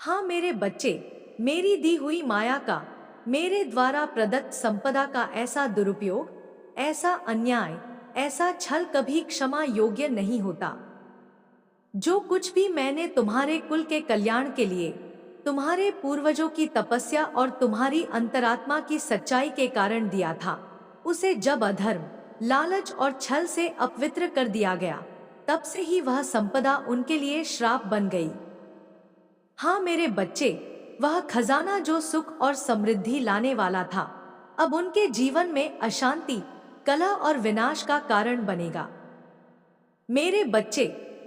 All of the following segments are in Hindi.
हाँ मेरे बच्चे, मेरी दी हुई माया का, मेरे द्वारा प्रदत्त संपदा का ऐसा दुरुपयोग, ऐसा अन्याय, ऐसा छल कभी क्षमा योग्य नहीं होता। जो कुछ भी मैंने तुम्हारे कुल के कल्याण के लिए, तुम्हारे पूर्वजों की तपस्या और तुम्हारी अंतरात्मा की सच्चाई के कारण दिया था, उसे जब अधर्म, लालच और छल से अपवित्र कर दिया गया, तब से ही वह संपदा उनके लिए श्राप बन गई। हाँ मेरे बच्चे, वह खजाना जो सुख और समृद्धि लाने वाला था, अब उनके जीवन में अशांति, कलह और विनाश का कारण बनेगा। मेरे बच्चे,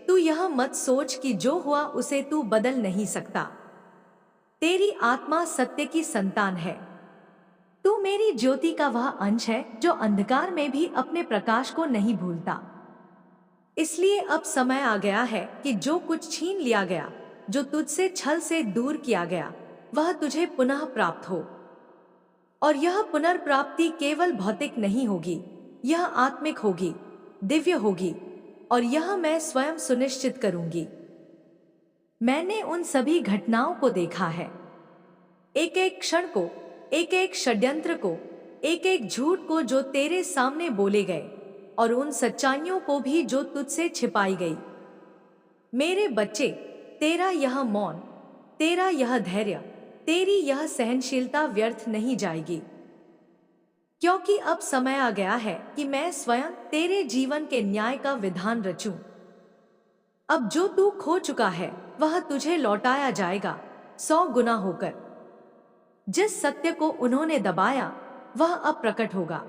तू यह मत सोच कि जो हुआ उसे तू बदल नहीं सकता। तेरी आत्मा सत्य की संतान है। तू मेरी ज्योति का वह अंश है जो अंधकार में भी अपने प्रकाश को नहीं भूलता। इसलिए अब समय आ गया है कि जो कुछ छीन लिया गया, जो तुझसे छल से दूर किया गया, वह तुझे पुनः प्राप्त हो। और यह पुनर्प्राप्ति केवल भौतिक नहीं होगी, यह आत्मिक होगी, दिव्य होगी, और यह मैं स्वयं सुनिश्चित करूंगी। मैंने उन सभी घटनाओं को देखा है, एक एक क्षण को, एक एक षड्यंत्र को, एक एक झूठ को जो तेरे सामने बोले गए, और उन सच्चाइयों को भी जो तुझसे छिपाई गई। मेरे बच्चे, तेरा यह मौन, तेरा यह धैर्य, तेरी यह सहनशीलता व्यर्थ नहीं जाएगी, क्योंकि अब समय आ गया है कि मैं स्वयं तेरे जीवन के न्याय का विधान रचूं। अब जो तू खो चुका है वह तुझे लौटाया जाएगा 100 गुना होकर। जिस सत्य को उन्होंने दबाया वह अब प्रकट होगा।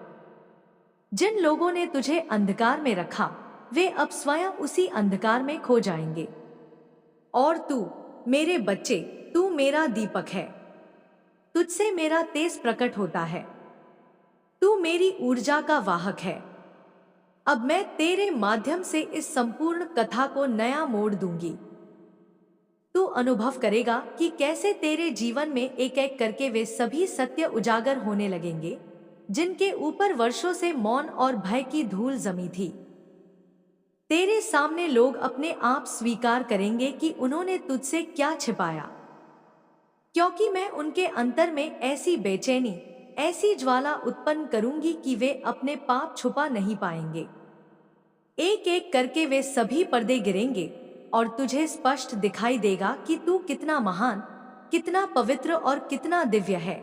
जिन लोगों ने तुझे अंधकार में रखा, वे अब स्वयं उसी अंधकार में खो जाएंगे। और तू मेरे बच्चे, तू मेरा दीपक है, तुझसे मेरा तेज प्रकट होता है, तू मेरी ऊर्जा का वाहक है। अब मैं तेरे माध्यम से इस संपूर्ण कथा को नया मोड़ दूंगी। तू अनुभव करेगा कि कैसे तेरे जीवन में एक एक करके वे सभी सत्य उजागर होने लगेंगे, जिनके ऊपर वर्षों से मौन और भय की धूल जमी थी। तेरे सामने लोग अपने आप स्वीकार करेंगे कि उन्होंने तुझसे क्या छिपाया, क्योंकि मैं उनके अंतर में ऐसी बेचैनी, ऐसी ज्वाला उत्पन्न करूंगी कि वे अपने पाप छुपा नहीं पाएंगे। एक एक करके वे सभी पर्दे गिरेंगे और तुझे स्पष्ट दिखाई देगा कि तू कितना महान, कितना पवित्र और कितना दिव्य है।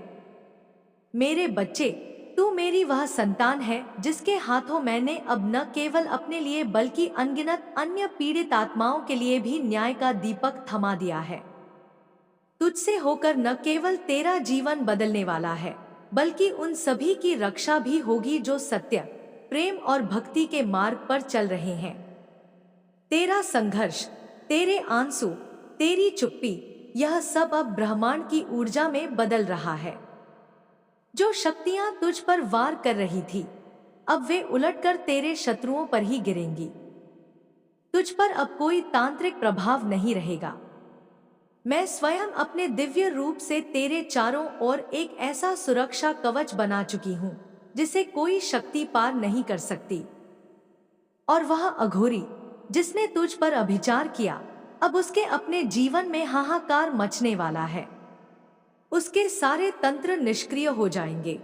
मेरे बच्चे, तू मेरी वह संतान है जिसके हाथों मैंने अब न केवल अपने लिए बल्कि अनगिनत अन्य पीड़ित आत्माओं के लिए भी न्याय का दीपक थमा दिया है। तुझसे होकर न केवल तेरा जीवन बदलने वाला है, बल्कि उन सभी की रक्षा भी होगी जो सत्य, प्रेम और भक्ति के मार्ग पर चल रहे हैं। तेरा संघर्ष, तेरे आंसू, तेरी चुप्पी, यह सब अब ब्रह्मांड की ऊर्जा में बदल रहा है। जो शक्तियां तुझ पर वार कर रही थी, अब वे उलटकर तेरे शत्रुओं पर ही गिरेंगी। तुझ पर अब कोई तांत्रिक प्रभाव नहीं रहेगा। मैं स्वयं अपने दिव्य रूप से तेरे चारों ओर एक ऐसा सुरक्षा कवच बना चुकी हूं जिसे कोई शक्ति पार नहीं कर सकती। और वह अघोरी जिसने तुझ पर अभिचार किया, अब उसके अपने जीवन में हाहाकार मचने वाला है। उसके सारे तंत्र निष्क्रिय हो जाएंगे,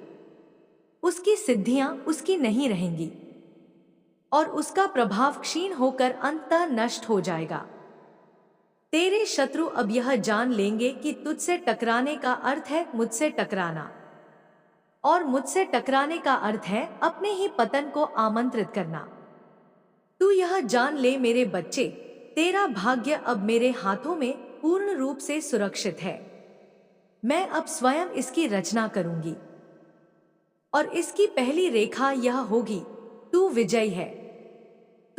उसकी सिद्धियां उसकी नहीं रहेंगी, और उसका प्रभाव क्षीण होकर अंततः नष्ट हो जाएगा। तेरे शत्रु अब यह जान लेंगे कि तुझसे टकराने का अर्थ है मुझसे टकराना, और मुझसे टकराने का अर्थ है अपने ही पतन को आमंत्रित करना। तू यह जान ले मेरे बच्चे, तेरा भाग्य अब मेरे हाथों में पूर्ण रूप से सुरक्षित है। मैं अब स्वयं इसकी रचना करूंगी, और इसकी पहली रेखा यह होगी, तू विजयी है,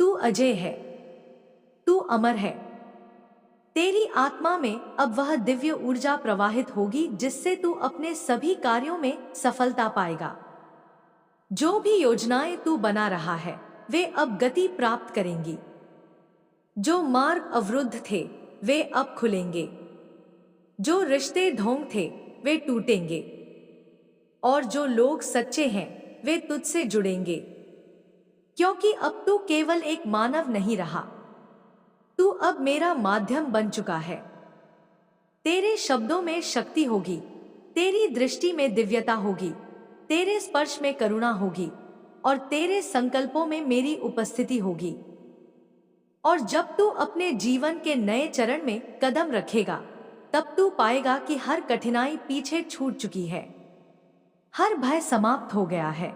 तू अजय है, तू अमर है। तेरी आत्मा में अब वह दिव्य ऊर्जा प्रवाहित होगी जिससे तू अपने सभी कार्यों में सफलता पाएगा। जो भी योजनाएं तू बना रहा है वे अब गति प्राप्त करेंगी। जो मार्ग अवरुद्ध थे वे अब खुलेंगे, जो रिश्ते ढोंग थे वे टूटेंगे, और जो लोग सच्चे हैं वे तुझसे जुड़ेंगे, क्योंकि अब तू केवल एक मानव नहीं रहा, तू अब मेरा माध्यम बन चुका है। तेरे शब्दों में शक्ति होगी, तेरी दृष्टि में दिव्यता होगी, तेरे स्पर्श में करुणा होगी और तेरे संकल्पों में मेरी उपस्थिति होगी। और जब तू अपने जीवन के नए चरण में कदम रखेगा, तब तू पाएगा कि हर कठिनाई पीछे छूट चुकी है, हर भय समाप्त हो गया है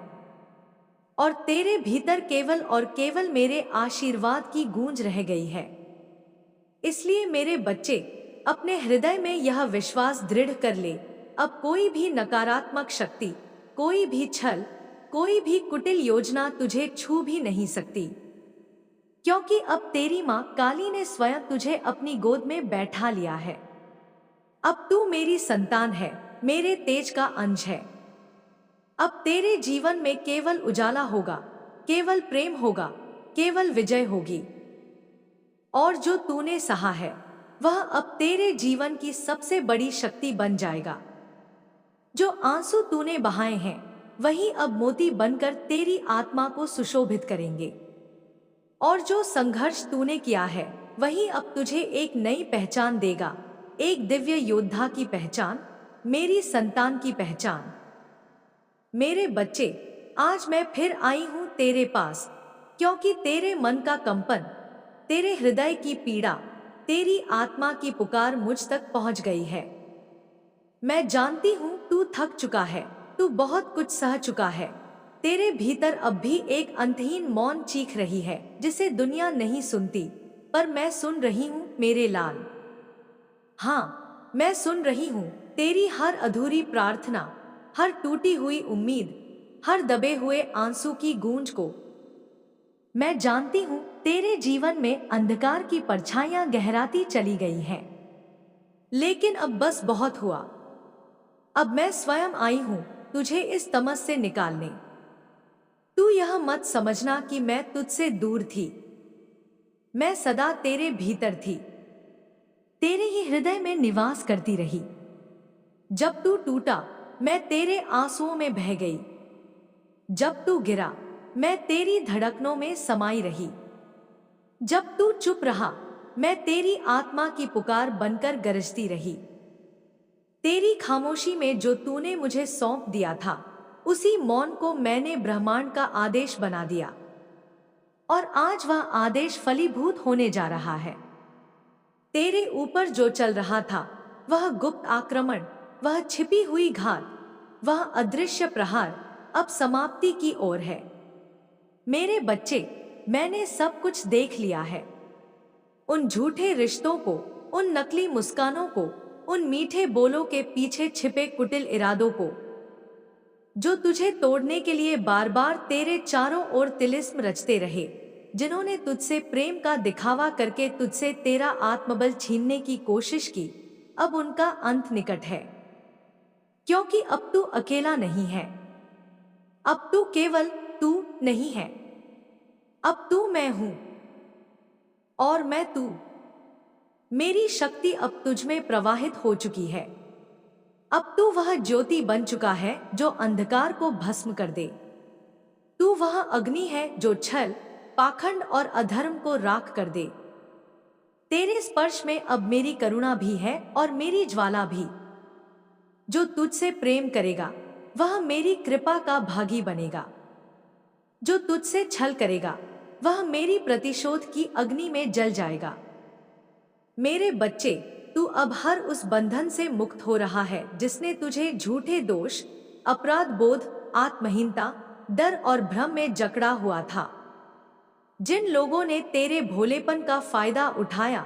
और तेरे भीतर केवल और केवल मेरे आशीर्वाद की गूंज रह गई है। इसलिए मेरे बच्चे, अपने हृदय में यह विश्वास दृढ़ कर ले, अब कोई भी नकारात्मक शक्ति, कोई भी छल, कोई भी कुटिल योजना तुझे छू भी नहीं सकती, क्योंकि अब तेरी मां काली ने स्वयं तुझे अपनी गोद में बैठा लिया है। अब तू मेरी संतान है, मेरे तेज का अंश है। अब तेरे जीवन में केवल उजाला होगा, केवल प्रेम होगा, केवल विजय होगी। और जो तूने सहा है, वह अब तेरे जीवन की सबसे बड़ी शक्ति बन जाएगा। जो आंसू तूने बहाए हैं, वही अब मोती बनकर तेरी आत्मा को सुशोभित करेंगे। और जो संघर्ष तूने किया है, वही अब तुझे एक नई पहचान देगा, एक दिव्य योद्धा की पहचान, मेरी संतान की पहचान। मेरे बच्चे, आज मैं फिर आई हूं तेरे पास, क्योंकि तेरे मन का कंपन, तेरे हृदय की पीड़ा, तेरी आत्मा की पुकार मुझ तक पहुंच गई है। मैं जानती हूं तू थक चुका है, तू बहुत कुछ सह चुका है। तेरे भीतर अब भी एक अंतहीन मौन चीख रही है, जिसे दुनिया नहीं सुनती, पर मैं सुन रही हूं मेरे लाल। हाँ, मैं सुन रही हूं तेरी हर अधूरी प्रार्थना, हर टूटी हुई उम्मीद, हर दबे हुए आंसू की गूंज को। मैं जानती हूं तेरे जीवन में अंधकार की परछाइयां गहराती चली गई हैं, लेकिन अब बस बहुत हुआ। अब मैं स्वयं आई हूं तुझे इस तमस से निकालने। तू यह मत समझना कि मैं तुझसे दूर थी, मैं सदा तेरे भीतर थी, तेरे ही हृदय में निवास करती रही। जब तू टूटा, मैं तेरे आंसुओं में बह गई। जब तू गिरा, मैं तेरी धड़कनों में समाई रही। जब तू चुप रहा, मैं तेरी आत्मा की पुकार बनकर गरजती रही। तेरी खामोशी में जो तूने मुझे सौंप दिया था, उसी मौन को मैंने ब्रह्मांड का आदेश बना दिया। और आज वह आदेश फलीभूत होने जा रहा है। तेरे ऊपर जो चल रहा था, वह गुप्त आक्रमण, वह छिपी हुई घात, वह अदृश्य प्रहार, अब समाप्ति की ओर है। मेरे बच्चे, मैंने सब कुछ देख लिया है। उन झूठे रिश्तों को, उन नकली मुस्कानों को, उन मीठे बोलों के पीछे छिपे कुटिल इरादों को, जो तुझे तोड़ने के लिए बार बार तेरे चारों ओर तिलिस्म रचते रहे, जिन्होंने तुझसे प्रेम का दिखावा करके तुझसे तेरा आत्मबल छीनने की कोशिश की। अब उनका अंत निकट है, क्योंकि अब तू अकेला नहीं है। अब तू केवल तू नहीं है, अब तू मैं हूं और मैं तू। मेरी शक्ति अब तुझ में प्रवाहित हो चुकी है। अब तू वह ज्योति बन चुका है जो अंधकार को भस्म कर दे। तू वह अग्नि है जो छल, पाखंड और अधर्म को राख कर दे। तेरे स्पर्श में अब मेरी करुणा भी है और मेरी ज्वाला भी। जो तुझसे प्रेम करेगा, वह मेरी कृपा का भागी बनेगा। जो तुझसे छल करेगा, वह मेरी प्रतिशोध की अग्नि में जल जाएगा। मेरे बच्चे, तू अब हर उस बंधन से मुक्त हो रहा है जिसने तुझे झूठे दोष, अपराध बोध, आत्महीनता, डर और भ्रम में जकड़ा हुआ था। जिन लोगों ने तेरे भोलेपन का फायदा उठाया,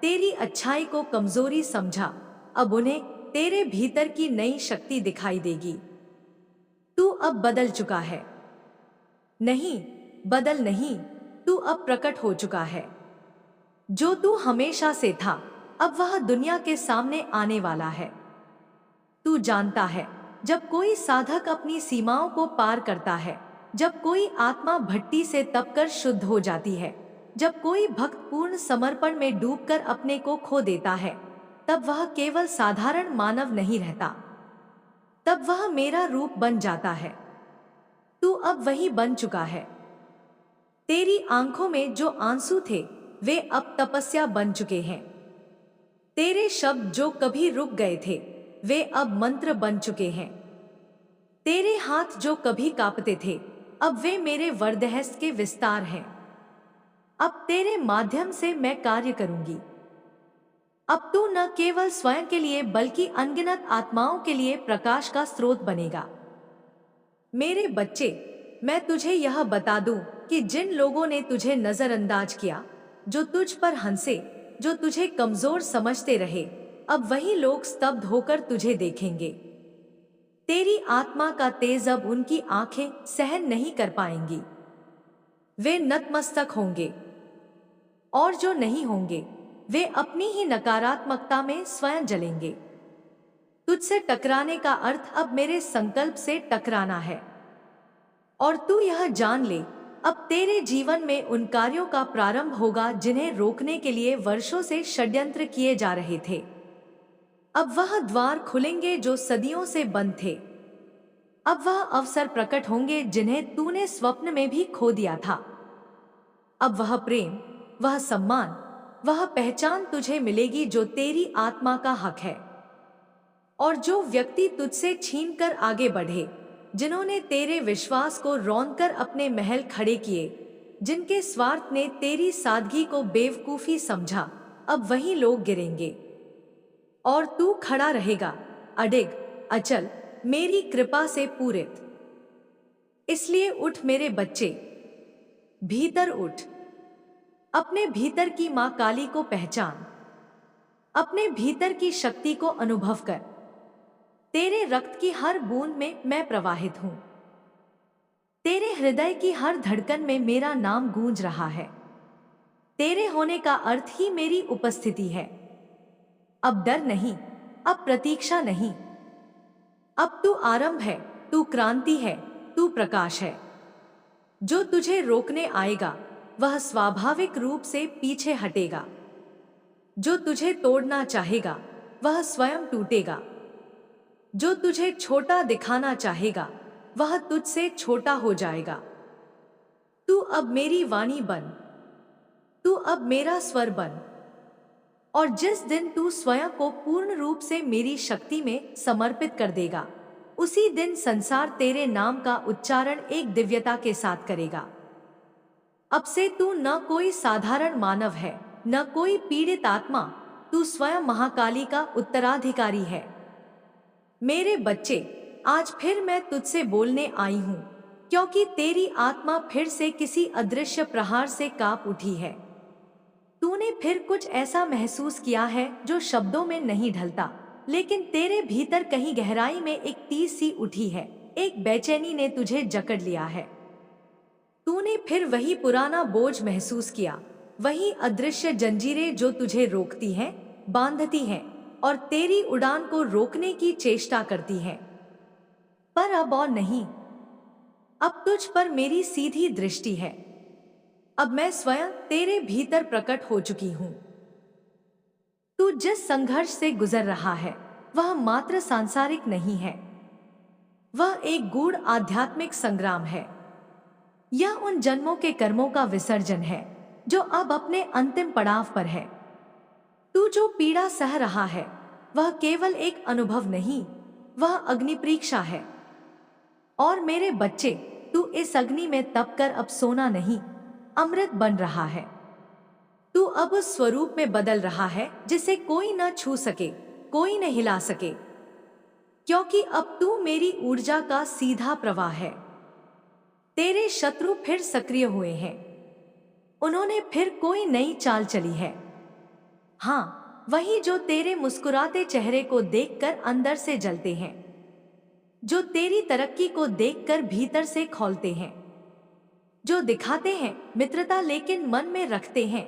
तेरी अच्छाई को कमजोरी समझा, अब उन्हें तेरे भीतर की नई शक्ति दिखाई देगी। तू अब बदल चुका है। नहीं, बदल नहीं, तू अब प्रकट हो चुका है। जो तू हमेशा से था, अब वह दुनिया के सामने आने वाला है। तू जानता है, जब कोई साधक अपनी सीमाओं को पार करता है, जब कोई आत्मा भट्टी से तपकर शुद्ध हो जाती है, जब कोई भक्त पूर्ण समर्पण में डूबकर अपने को खो देता है, तब वह केवल साधारण मानव नहीं रहता, तब वह मेरा रूप बन जाता है। तू अब वही बन चुका है। तेरी आंखों में जो आंसू थे, वे अब तपस्या बन चुके हैं। तेरे शब्द जो कभी रुक गए थे वे अब मंत्र बन चुके हैं। तेरे हाथ जो कभी कांपते थे अब वे मेरे वरदहस्त के विस्तार हैं। अब तेरे माध्यम से मैं कार्य करूंगी। अब तू न केवल स्वयं के लिए बल्कि अनगिनत आत्माओं के लिए प्रकाश का स्रोत बनेगा। मेरे बच्चे, मैं तुझे यह बता दूं कि जिन लोगों ने तुझे नजरअंदाज किया, जो तुझ पर हंसे, जो तुझे कमजोर समझते रहे, अब वही लोग स्तब्ध होकर तुझे देखेंगे। तेरी आत्मा का तेज अब उनकी आंखें सहन नहीं कर पाएंगी। वे नतमस्तक होंगे, और जो नहीं होंगे वे अपनी ही नकारात्मकता में स्वयं जलेंगे। तुझसे टकराने का अर्थ अब मेरे संकल्प से टकराना है। और तू यह जान ले, अब तेरे जीवन में उन कार्यों का प्रारंभ होगा जिन्हें रोकने के लिए वर्षों से षड्यंत्र किए जा रहे थे। अब वह द्वार खुलेंगे जो सदियों से बंद थे। अब वह अवसर प्रकट होंगे जिन्हें तूने स्वप्न में भी खो दिया था। अब वह प्रेम, वह सम्मान, वह पहचान तुझे मिलेगी जो तेरी आत्मा का हक है। और जो व्यक्ति तुझसे छीनकर आगे बढ़े, जिन्होंने तेरे विश्वास को रौंदकर अपने महल खड़े किए, जिनके स्वार्थ ने तेरी सादगी को बेवकूफी समझा, अब वही लोग गिरेंगे। और तू खड़ा रहेगा, अडिग, अचल, मेरी कृपा से पूरित। इसलिए उठ मेरे बच्चे, भीतर उठ। अपने भीतर की मां काली को पहचान। अपने भीतर की शक्ति को अनुभव कर। तेरे रक्त की हर बूंद में मैं प्रवाहित हूं। तेरे हृदय की हर धड़कन में मेरा नाम गूंज रहा है। तेरे होने का अर्थ ही मेरी उपस्थिति है। अब डर नहीं, अब प्रतीक्षा नहीं। अब तू आरंभ है, तू क्रांति है, तू प्रकाश है। जो तुझे रोकने आएगा वह स्वाभाविक रूप से पीछे हटेगा। जो तुझे तोड़ना चाहेगा वह स्वयं टूटेगा। जो तुझे छोटा दिखाना चाहेगा वह तुझसे छोटा हो जाएगा। तू अब मेरी वाणी बन, तू अब मेरा स्वर बन। और जिस दिन तू स्वयं को पूर्ण रूप से मेरी शक्ति में समर्पित कर देगा, उसी दिन संसार तेरे नाम का उच्चारण एक दिव्यता के साथ करेगा। अब से तू न कोई साधारण मानव है, न कोई पीड़ित आत्मा, तू स्वयं महाकाली का उत्तराधिकारी है। मेरे बच्चे, आज फिर मैं तुझसे बोलने आई हूं, क्योंकि तेरी आत्मा फिर से किसी अदृश्य प्रहार से कांप उठी है। तूने फिर कुछ ऐसा महसूस किया है जो शब्दों में नहीं ढलता, लेकिन तेरे भीतर कहीं गहराई में एक तीर सी उठी है। एक बेचैनी ने तुझे जकड़ लिया है। तूने फिर वही पुराना बोझ महसूस किया, वही अदृश्य जंजीरें जो तुझे रोकती हैं, बांधती हैं और तेरी उड़ान को रोकने की चेष्टा करती हैं। पर अब और नहीं। अब तुझ पर मेरी सीधी दृष्टि है। अब मैं स्वयं तेरे भीतर प्रकट हो चुकी हूं। तू जिस संघर्ष से गुजर रहा है वह मात्र सांसारिक नहीं है, वह एक गूढ़ आध्यात्मिक संग्राम है। यह उन जन्मों के कर्मों का विसर्जन है जो अब अपने अंतिम पड़ाव पर है। तू जो पीड़ा सह रहा है वह केवल एक अनुभव नहीं, वह अग्नि परीक्षा है। और मेरे बच्चे, तू इस अग्नि में तपकर अब सोना नहीं, अमृत बन रहा है। तू अब उस स्वरूप में बदल रहा है जिसे कोई न छू सके, कोई न हिला सके, क्योंकि अब तू मेरी ऊर्जा का सीधा प्रवाह है। तेरे शत्रु फिर सक्रिय हुए हैं। उन्होंने फिर कोई नई चाल चली है। हाँ, वही जो तेरे मुस्कुराते चेहरे को देखकर अंदर से जलते हैं, जो तेरी तरक्की को देखकर भीतर से खौलते हैं, जो दिखाते हैं मित्रता लेकिन मन में रखते हैं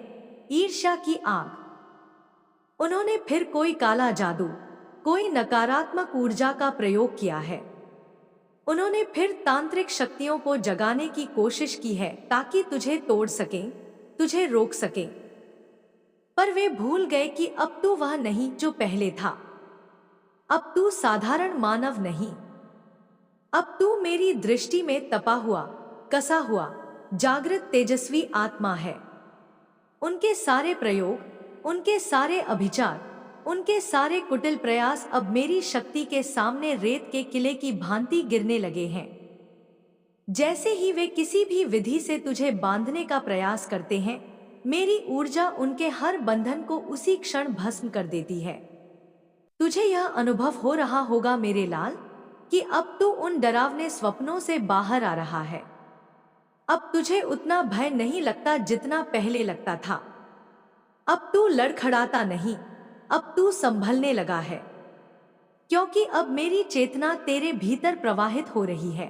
ईर्ष्या की आग। उन्होंने फिर कोई काला जादू, कोई नकारात्मक ऊर्जा का प्रयोग किया है। उन्होंने फिर तांत्रिक शक्तियों को जगाने की कोशिश की है ताकि तुझे तोड़ सकें, तुझे रोक सकें। पर वे भूल गए कि अब तू वह नहीं जो पहले था। अब तू साधारण मानव नहीं, अब तू मेरी दृष्टि में तपा हुआ, कसा हुआ, जागृत तेजस्वी आत्मा है। उनके सारे प्रयोग, उनके सारे अभिचार, उनके सारे कुटिल प्रयास अब मेरी शक्ति के सामने रेत के किले की भांति गिरने लगे हैं। जैसे ही वे किसी भी विधि से तुझे बांधने का प्रयास करते हैं, मेरी ऊर्जा उनके हर बंधन को उसी क्षण भस्म कर देती है। तुझे यह अनुभव हो रहा होगा मेरे लाल, कि अब तू उन डरावने स्वप्नों से बाहर आ रहा है। अब तुझे उतना भय नहीं लगता जितना पहले लगता था। अब तू लड़खड़ाता नहीं, अब तू संभलने लगा है, क्योंकि अब मेरी चेतना तेरे भीतर प्रवाहित हो रही है।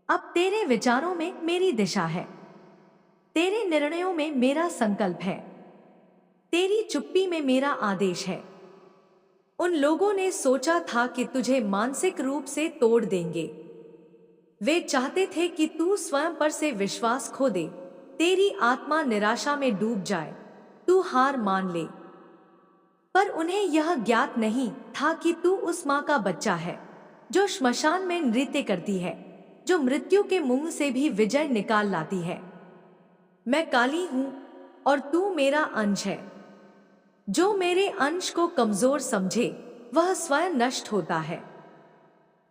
अब तेरे विचारों में मेरी दिशा है, तेरे निर्णयों में मेरा संकल्प है, तेरी चुप्पी में मेरा आदेश है। उन लोगों ने सोचा था कि तुझे मानसिक रूप से तोड़ देंगे। वे चाहते थे कि तू स्वयं पर से विश्वास खो दे, तेरी आत्मा निराशा में डूब जाए, तू हार मान ले। पर उन्हें यह ज्ञात नहीं था कि तू उस माँ का बच्चा है जो श्मशान में नृत्य करती है, जो मृत्यु के मुंह से भी विजय निकाल लाती है। मैं काली हूं और तू मेरा अंश है। जो मेरे अंश को कमजोर समझे वह स्वयं नष्ट होता है।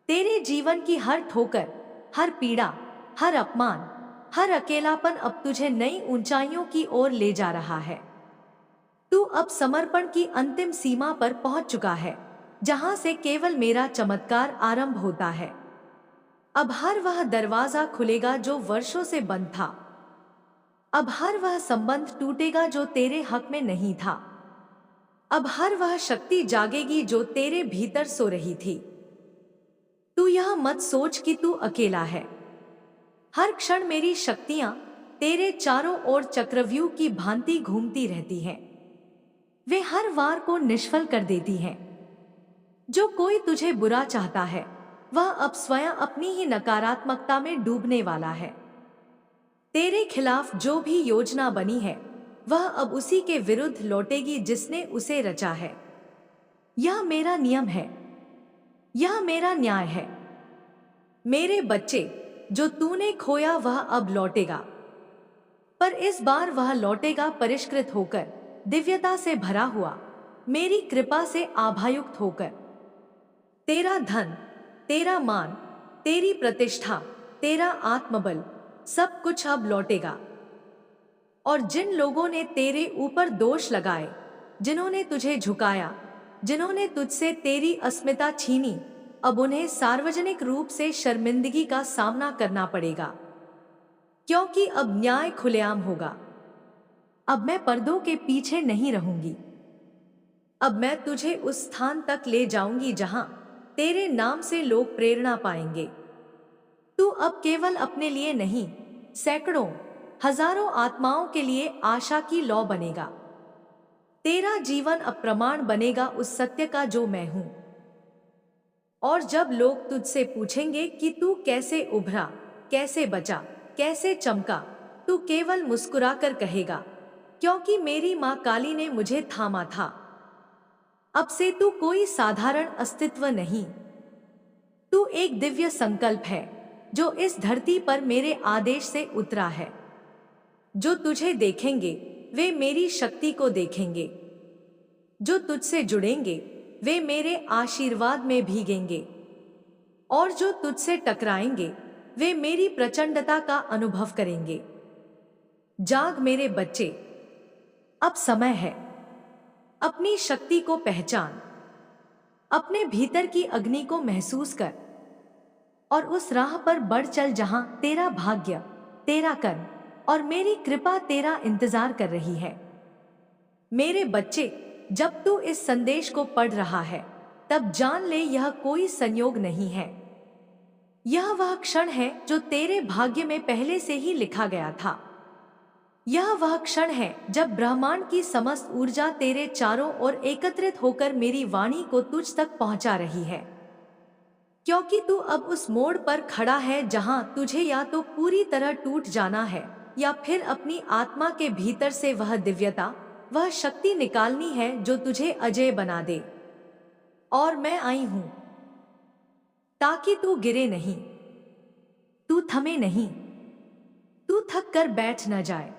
तेरे जीवन की हर ठोकर, हर पीड़ा, हर अपमान, हर अकेलापन अब तुझे नई ऊंचाइयों की ओर ले जा रहा है। तू अब समर्पण की अंतिम सीमा पर पहुंच चुका है, जहां से केवल मेरा चमत्कार आरंभ होता है। अब हर वह दरवाजा खुलेगा जो वर्षों से बंद था। अब हर वह संबंध टूटेगा जो तेरे हक में नहीं था। अब हर वह शक्ति जागेगी जो तेरे भीतर सो रही थी। तू यह मत सोच कि तू अकेला है। हर क्षण मेरी शक्तियां तेरे चारों ओर चक्रव्यूह की भांति घूमती रहती हैं। वे हर वार को निष्फल कर देती हैं। जो कोई तुझे बुरा चाहता है वह अब स्वयं अपनी ही नकारात्मकता में डूबने वाला है। तेरे खिलाफ जो भी योजना बनी है वह अब उसी के विरुद्ध लौटेगी जिसने उसे रचा है। यह मेरा नियम है, यह मेरा न्याय है। मेरे बच्चे, जो तूने खोया वह अब लौटेगा, पर इस बार वह लौटेगा परिष्कृत होकर, दिव्यता से भरा हुआ, मेरी कृपा से आभायुक्त होकर। तेरा धन, तेरा मान, तेरी प्रतिष्ठा, तेरा आत्मबल, सब कुछ अब लौटेगा। और जिन लोगों ने तेरे ऊपर दोष लगाए, जिन्होंने तुझे झुकाया, जिन्होंने तुझसे तेरी अस्मिता छीनी, अब उन्हें सार्वजनिक रूप से शर्मिंदगी का सामना करना पड़ेगा, क्योंकि अब न्याय खुलेआम होगा। अब मैं पर्दों के पीछे नहीं रहूंगी। अब मैं तुझे उस स्थान तक ले जाऊंगी जहां तेरे नाम से लोग प्रेरणा पाएंगे। तू अब केवल अपने लिए नहीं, सैकड़ों, हजारों आत्माओं के लिए आशा की लौ बनेगा। तेरा जीवन अब प्रमाण बनेगा उस सत्य का जो मैं हूं। और जब लोग तुझसे पूछेंगे कि तू कैसे उभरा, कैसे बचा, कैसे चमका, तू केवल मुस्कुराकर कहेगा, क्योंकि मेरी मां काली ने मुझे थामा था। अब से तू कोई साधारण अस्तित्व नहीं, तू एक दिव्य संकल्प है जो इस धरती पर मेरे आदेश से उतरा है। जो तुझे देखेंगे वे मेरी शक्ति को देखेंगे। जो तुझसे जुड़ेंगे वे मेरे आशीर्वाद में भीगेंगे। और जो तुझसे टकराएंगे वे मेरी प्रचंडता का अनुभव करेंगे। जाग मेरे बच्चे, अब समय है। अपनी शक्ति को पहचान, अपने भीतर की अग्नि को महसूस कर और उस राह पर बढ़ चल जहां तेरा भाग्य, तेरा कर्म और मेरी कृपा तेरा इंतजार कर रही है। मेरे बच्चे, जब तू इस संदेश को पढ़ रहा है तब जान ले यह कोई संयोग नहीं है। यह वह क्षण है जो तेरे भाग्य में पहले से ही लिखा गया था। यह वह क्षण है जब ब्रह्मांड की समस्त ऊर्जा तेरे चारों ओर एकत्रित होकर मेरी वाणी को तुझ तक पहुंचा रही है। क्योंकि तू अब उस मोड़ पर खड़ा है जहां तुझे या तो पूरी तरह टूट जाना है या फिर अपनी आत्मा के भीतर से वह दिव्यता, वह शक्ति निकालनी है जो तुझे अजय बना दे। और मैं आई हूं ताकि तू गिरे नहीं, तू थमे नहीं, तू थक कर बैठ न जाए।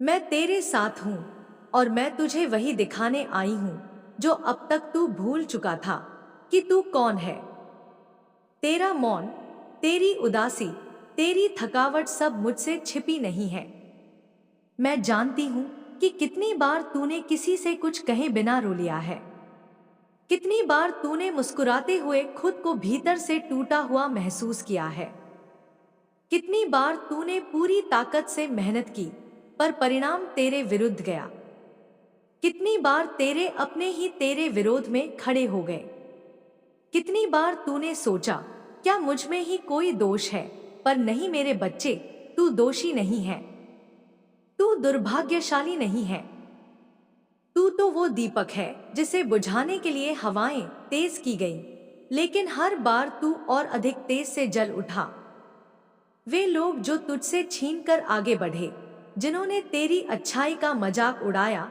मैं तेरे साथ हूं, और मैं तुझे वही दिखाने आई हूँ जो अब तक तू भूल चुका था कि तू कौन है। तेरा मौन, तेरी उदासी, तेरी थकावट सब मुझसे छिपी नहीं है। मैं जानती हूँ कि कितनी बार तूने किसी से कुछ कहे बिना रो लिया है। कितनी बार तूने मुस्कुराते हुए खुद को भीतर से टूटा हुआ महसूस किया है। कितनी बार तूने पूरी ताकत से मेहनत की पर परिणाम तेरे विरुद्ध गया। कितनी बार तेरे अपने ही तेरे विरोध में खड़े हो गए। कितनी बार तूने सोचा क्या मुझ में ही कोई दोष है, पर नहीं मेरे बच्चे, तू दोषी नहीं है। तू दुर्भाग्यशाली नहीं है। तू तो वो दीपक है जिसे बुझाने के लिए हवाएं तेज की गई, लेकिन हर बार तू और अधिक तेज से जल उठा। वे लोग जो तुझसे छीनकर आगे बढ़े, जिन्होंने तेरी अच्छाई का मजाक उड़ाया,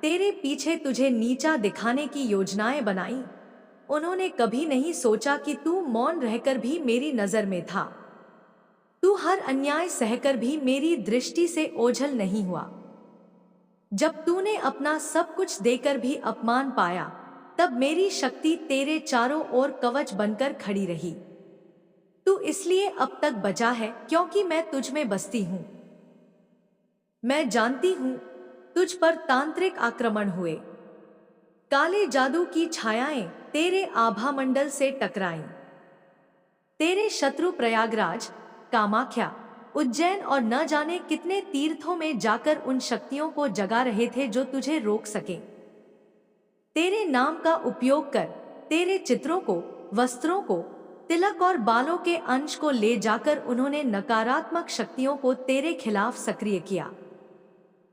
तेरे पीछे तुझे नीचा दिखाने की योजनाएं बनाई, उन्होंने कभी नहीं सोचा कि तू मौन रहकर भी मेरी नजर में था। तू हर अन्याय सहकर भी मेरी दृष्टि से ओझल नहीं हुआ। जब तूने अपना सब कुछ देकर भी अपमान पाया, तब मेरी शक्ति तेरे चारों ओर कवच बनकर खड़ी रही। तू इसलिए अब तक बचा है क्योंकि मैं तुझ में बसती हूँ। मैं जानती हूँ तुझ पर तांत्रिक आक्रमण हुए, काले जादू की छायाएं तेरे आभामंडल से टकराईं। तेरे शत्रु प्रयागराज, कामाख्या, उज्जैन और न जाने कितने तीर्थों में जाकर उन शक्तियों को जगा रहे थे जो तुझे रोक सके। तेरे नाम का उपयोग कर तेरे चित्रों को, वस्त्रों को, तिलक और बालों के अंश को ले जाकर उन्होंने नकारात्मक शक्तियों को तेरे खिलाफ सक्रिय किया।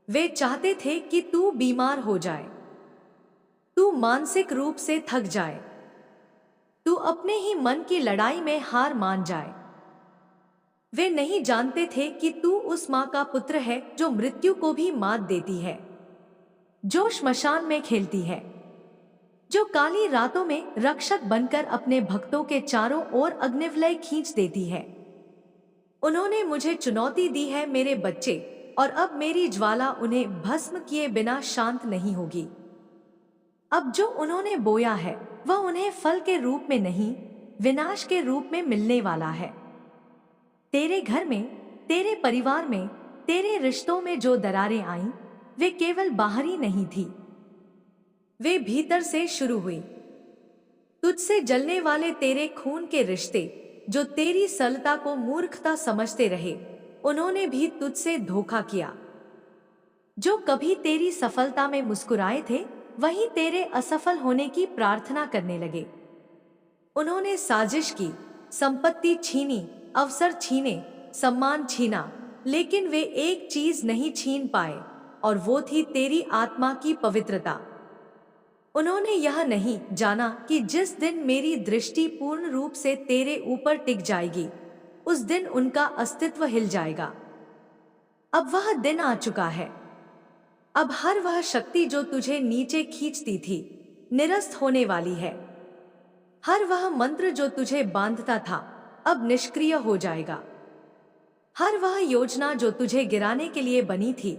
वे चाहते थे कि तू बीमार हो जाए, तू मानसिक रूप से थक जाए, तू अपने ही मन की लड़ाई में हार मान जाए। वे नहीं जानते थे कि तू उस मां का पुत्र है जो मृत्यु को भी मात देती है, जो श्मशान में खेलती है, जो काली रातों में रक्षक बनकर अपने भक्तों के चारों ओर अग्निवलय खींच देती है। उन्होंने मुझे चुनौती दी है मेरे बच्चे, और अब मेरी ज्वाला उन्हें भस्म किए बिना शांत नहीं होगी। अब जो उन्होंने बोया है वह उन्हें फल के रूप में नहीं, विनाश के रूप में मिलने वाला है। तेरे घर में, तेरे परिवार में, तेरे रिश्तों में जो दरारें आईं, वे केवल बाहरी नहीं थी, वे भीतर से शुरू हुई। तुझसे जलने वाले तेरे खून के रिश्ते, जो तेरी सरलता को मूर्खता समझते रहे, उन्होंने भी तुझसे धोखा किया। जो कभी तेरी सफलता में मुस्कुराए थे, वही तेरे असफल होने की प्रार्थना करने लगे। उन्होंने साजिश की, संपत्ति छीनी, अवसर छीने, सम्मान छीना, लेकिन वे एक चीज नहीं छीन पाए, और वो थी तेरी आत्मा की पवित्रता। उन्होंने यह नहीं जाना कि जिस दिन मेरी दृष्टि पूर्ण रूप से तेरे ऊपर टिक जाएगी, उस दिन उनका अस्तित्व हिल जाएगा। अब वह दिन आ चुका है। अब हर वह शक्ति जो तुझे नीचे खींचती थी, निरस्त होने वाली है। हर वह मंत्र जो तुझे बांधता था, अब निष्क्रिय हो जाएगा। हर वह योजना जो तुझे गिराने के लिए बनी थी,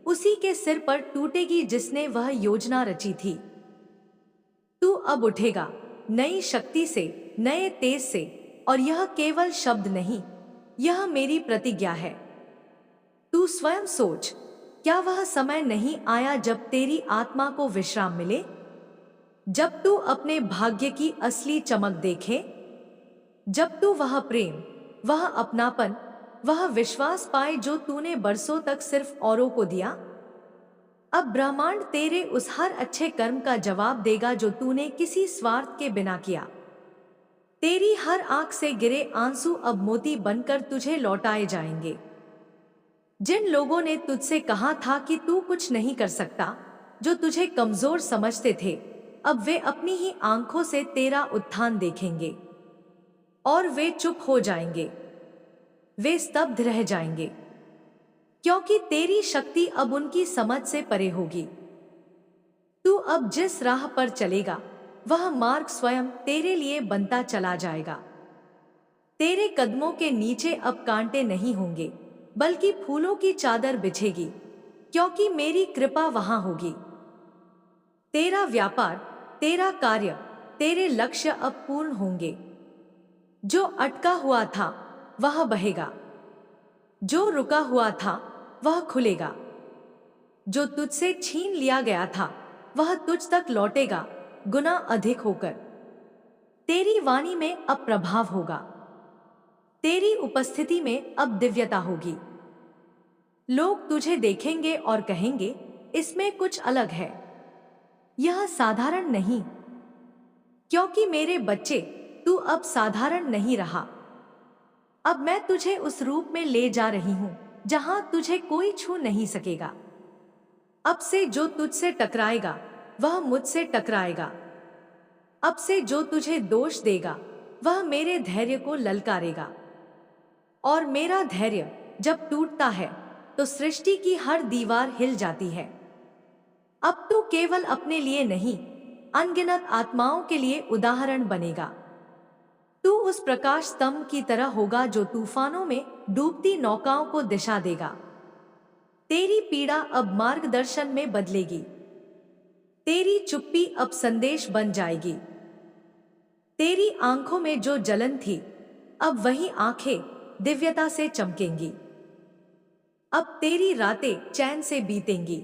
उसी के सिर पर टूटेगी जिसने वह योजना रची थी। तू अब उठेगा नई शक्ति से, नए तेज से, और यह केवल शब्द नहीं, यह मेरी प्रतिज्ञा है। तू स्वयं सोच, क्या वह समय नहीं आया जब तेरी आत्मा को विश्राम मिले, जब तू अपने भाग्य की असली चमक देखे, जब तू वह प्रेम, वह अपनापन, वह विश्वास पाए जो तूने बरसों तक सिर्फ औरों को दिया। अब ब्रह्मांड तेरे उस हर अच्छे कर्म का जवाब देगा जो तूने किसी स्वार्थ के बिना किया। तेरी हर आंख से गिरे आंसू अब मोती बनकर तुझे लौटाए जाएंगे। जिन लोगों ने तुझसे कहा था कि तू कुछ नहीं कर सकता, जो तुझे कमजोर समझते थे, अब वे अपनी ही आंखों से तेरा उत्थान देखेंगे, और वे चुप हो जाएंगे, वे स्तब्ध रह जाएंगे, क्योंकि तेरी शक्ति अब उनकी समझ से परे होगी। तू अब जिस राह पर चलेगा, वह मार्ग स्वयं तेरे लिए बनता चला जाएगा। तेरे कदमों के नीचे अब कांटे नहीं होंगे, बल्कि फूलों की चादर बिछेगी। क्योंकि मेरी कृपा वहां होगी। तेरा व्यापार, तेरा कार्य, तेरे लक्ष्य अब पूर्ण होंगे। जो अटका हुआ था वह बहेगा, जो रुका हुआ था वह खुलेगा, जो तुझसे छीन लिया गया था वह तुझ तक लौटेगा गुना अधिक होकर। तेरी वाणी में अब प्रभाव होगा, तेरी उपस्थिति में अब दिव्यता होगी। लोग तुझे देखेंगे और कहेंगे, इसमें कुछ अलग है, यह साधारण नहीं। क्योंकि मेरे बच्चे, तू अब साधारण नहीं रहा। अब मैं तुझे उस रूप में ले जा रही हूं जहां तुझे कोई छू नहीं सकेगा। अब से जो तुझसे टकराएगा वह मुझसे टकराएगा। अब से जो तुझे दोष देगा वह मेरे धैर्य को ललकारेगा। और मेरा धैर्य जब टूटता है तो सृष्टि की हर दीवार हिल जाती है। अब तू केवल अपने लिए नहीं, अनगिनत आत्माओं के लिए उदाहरण बनेगा। तू उस प्रकाश स्तंभ की तरह होगा जो तूफानों में डूबती नौकाओं को दिशा देगा। तेरी पीड़ा अब मार्गदर्शन में बदलेगी, तेरी चुप्पी अब संदेश बन जाएगी। तेरी आंखों में जो जलन थी अब वही आंखें दिव्यता से चमकेंगी। अब तेरी रातें चैन से बीतेंगी।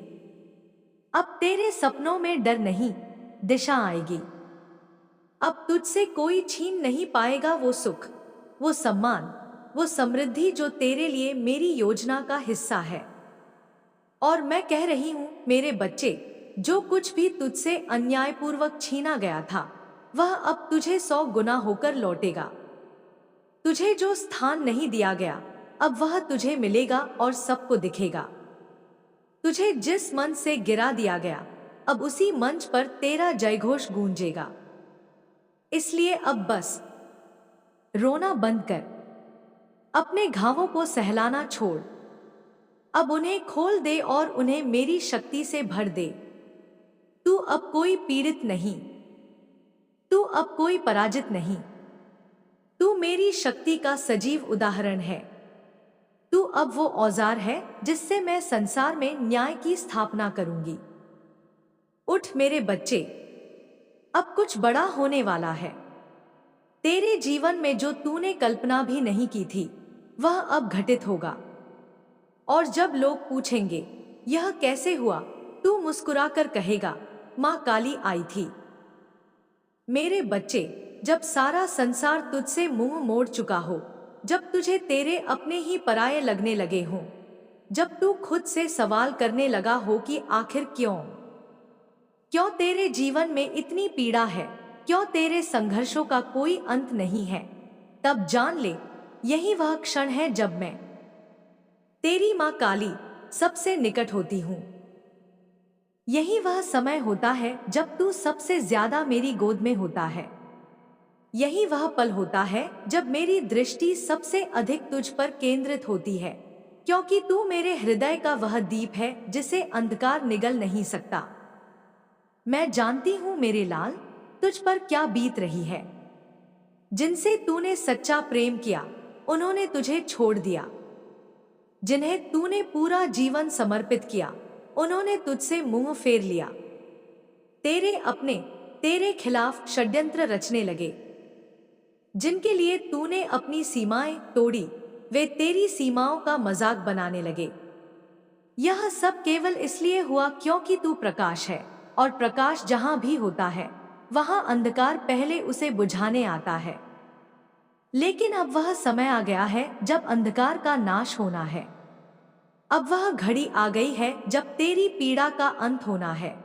अब तेरे सपनों में डर नहीं, दिशा आएगी। अब तुझसे कोई छीन नहीं पाएगा वो सुख, वो सम्मान, वो समृद्धि जो तेरे लिए मेरी योजना का हिस्सा है। और मैं कह रही हूं, मेरे बच्चे, जो कुछ भी तुझसे अन्यायपूर्वक छीना गया था वह अब तुझे 100 गुना होकर लौटेगा। तुझे जो स्थान नहीं दिया गया अब वह तुझे मिलेगा और सबको दिखेगा। तुझे जिस मंच से गिरा दिया गया अब उसी मंच पर तेरा जयघोष गूंजेगा। इसलिए अब बस रोना बंद कर, अपने घावों को सहलाना छोड़। अब उन्हें खोल दे और उन्हें मेरी शक्ति से भर दे। तू अब कोई पीड़ित नहीं, तू अब कोई पराजित नहीं। तू मेरी शक्ति का सजीव उदाहरण है। तू अब वो औजार है जिससे मैं संसार में न्याय की स्थापना करूंगी। उठ मेरे बच्चे, अब कुछ बड़ा होने वाला है। तेरे जीवन में जो तूने कल्पना भी नहीं की थी वह अब घटित होगा। और जब लोग पूछेंगे यह कैसे हुआ, तू मुस्कुराकर कहेगा, मां काली आई थी। मेरे बच्चे, जब सारा संसार तुझसे मुंह मोड़ चुका हो, जब तुझे तेरे अपने ही पराये लगने लगे हों, जब तू खुद से सवाल करने लगा हो कि आखिर क्यों तेरे जीवन में इतनी पीड़ा है, क्यों तेरे संघर्षों का कोई अंत नहीं है, तब जान ले यही वह क्षण है जब मैं, तेरी मां काली, सबसे निकट होती हूं। यही वह समय होता है जब तू सबसे ज्यादा मेरी गोद में होता है। यही वह पल होता है जब मेरी दृष्टि सबसे अधिक तुझ पर केंद्रित होती है, क्योंकि तू मेरे हृदय का वह दीप है जिसे अंधकार निगल नहीं सकता। मैं जानती हूं मेरे लाल, तुझ पर क्या बीत रही है। जिनसे तूने सच्चा प्रेम किया उन्होंने तुझे छोड़ दिया। जिन्हें तूने पूरा जीवन समर्पित किया उन्होंने तुझसे मुंह फेर लिया। तेरे अपने तेरे खिलाफ षड्यंत्र रचने लगे। जिनके लिए तूने अपनी सीमाएं तोड़ी वे तेरी सीमाओं का मजाक बनाने लगे। यह सब केवल इसलिए हुआ क्योंकि तू प्रकाश है, और प्रकाश जहां भी होता है वहां अंधकार पहले उसे बुझाने आता है। लेकिन अब वह समय आ गया है जब अंधकार का नाश होना है। अब वह घड़ी आ गई है जब तेरी पीड़ा का अंत होना है।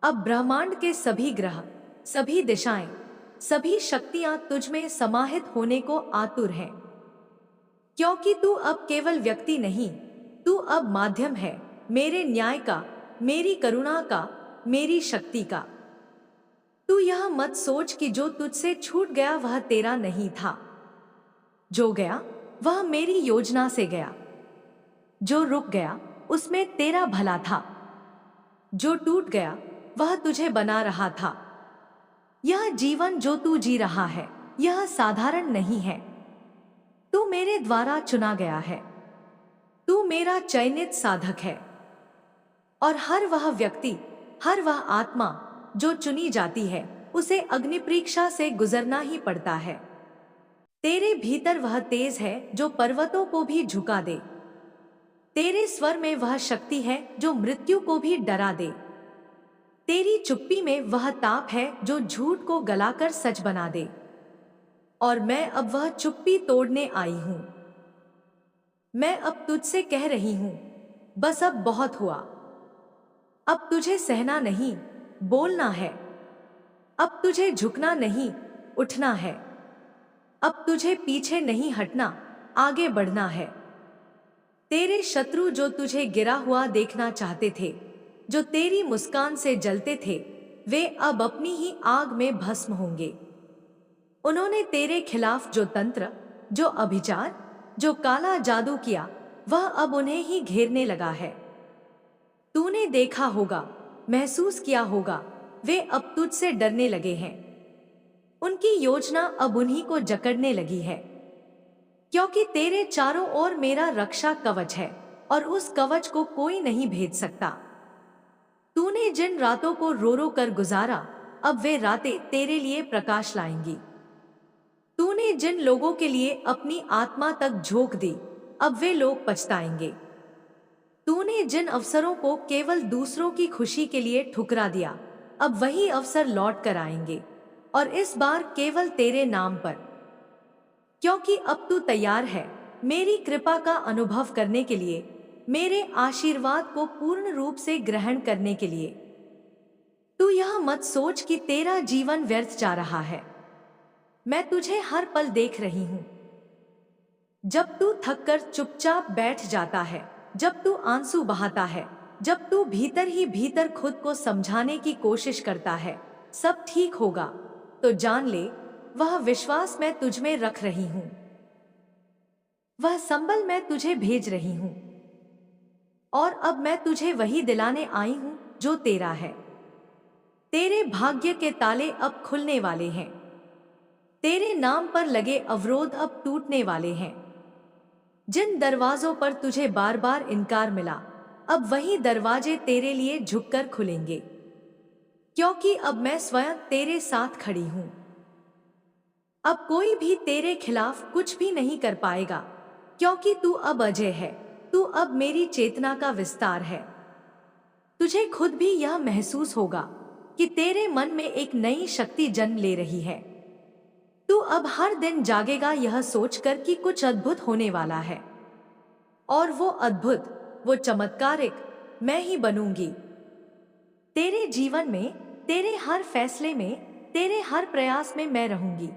अब ब्रह्मांड के सभी ग्रह, सभी दिशाएं, सभी शक्तियां तुझ में समाहित होने को आतुर हैं। क्योंकि तू अब केवल व्यक्ति नहीं, तू अब माध्यम है मेरे न्याय का, मेरी करुणा का, मेरी शक्ति का। तू यह मत सोच कि जो तुझसे छूट गया वह तेरा नहीं था। जो गया वह मेरी योजना से गया। जो रुक गया उसमें तेरा भला था। जो टूट गया वह तुझे बना रहा था। यह जीवन जो तू जी रहा है यह साधारण नहीं है। तू मेरे द्वारा चुना गया है। तू मेरा चयनित साधक है। और हर वह व्यक्ति, हर वह आत्मा जो चुनी जाती है, उसे अग्नि परीक्षा से गुजरना ही पड़ता है। तेरे भीतर वह तेज है जो पर्वतों को भी झुका दे। तेरे स्वर में वह शक्ति है जो मृत्यु को भी डरा दे। तेरी चुप्पी में वह ताप है जो झूठ को गलाकर सच बना दे। और मैं अब वह चुप्पी तोड़ने आई हूं। मैं अब तुझसे कह रही हूं, बस अब बहुत हुआ। अब तुझे सहना नहीं, बोलना है। अब तुझे झुकना नहीं, उठना है। अब तुझे पीछे नहीं हटना, आगे बढ़ना है। तेरे शत्रु जो तुझे गिरा हुआ देखना चाहते थे, जो तेरी मुस्कान से जलते थे, वे अब अपनी ही आग में भस्म होंगे। उन्होंने तेरे खिलाफ जो तंत्र, जो अभिचार, जो काला जादू किया, वह अब उन्हें ही घेरने लगा है। तूने देखा होगा, महसूस किया होगा, वे अब तुझसे डरने लगे हैं। उनकी योजना अब उन्हीं को जकड़ने लगी है, क्योंकि तेरे चारों ओर मेरा रक्षा कवच है और उस कवच को कोई नहीं भेद सकता। तूने जिन रातों को रो रो कर गुजारा, अब वे रातें तेरे लिए प्रकाश लाएंगी। तूने जिन लोगों के लिए अपनी आत्मा तक झोंक दी, अब वे लोग पछताएंगे। तूने जिन अवसरों को केवल दूसरों की खुशी के लिए ठुकरा दिया, अब वही अवसर लौट कर आएंगे, और इस बार केवल तेरे नाम पर। क्योंकि अब तू तैयार है मेरी कृपा का अनुभव करने के लिए, मेरे आशीर्वाद को पूर्ण रूप से ग्रहण करने के लिए। तू यह मत सोच कि तेरा जीवन व्यर्थ जा रहा है। मैं तुझे हर पल देख रही हूं। जब तू थककर चुपचाप बैठ जाता है, जब तू आंसू बहाता है, जब तू भीतर ही भीतर खुद को समझाने की कोशिश करता है सब ठीक होगा, तो जान ले वह विश्वास मैं तुझ में रख रही हूं। वह संबल मैं तुझे भेज रही हूं। और अब मैं तुझे वही दिलाने आई हूं जो तेरा है। तेरे भाग्य के ताले अब खुलने वाले हैं। तेरे नाम पर लगे अवरोध अब टूटने वाले हैं। जिन दरवाजों पर तुझे बार बार इनकार मिला, अब वही दरवाजे तेरे लिए झुककर खुलेंगे, क्योंकि अब मैं स्वयं तेरे साथ खड़ी हूं। अब कोई भी तेरे खिलाफ कुछ भी नहीं कर पाएगा, क्योंकि तू अब अजय है। तू अब मेरी चेतना का विस्तार है। तुझे खुद भी यह महसूस होगा कि तेरे मन में एक नई शक्ति जन्म ले रही है। तू अब हर दिन जागेगा यह सोचकर कि कुछ अद्भुत होने वाला है, और वो अद्भुत, वो चमत्कारिक मैं ही बनूंगी। तेरे जीवन में, तेरे हर फैसले में, तेरे हर प्रयास में मैं रहूंगी।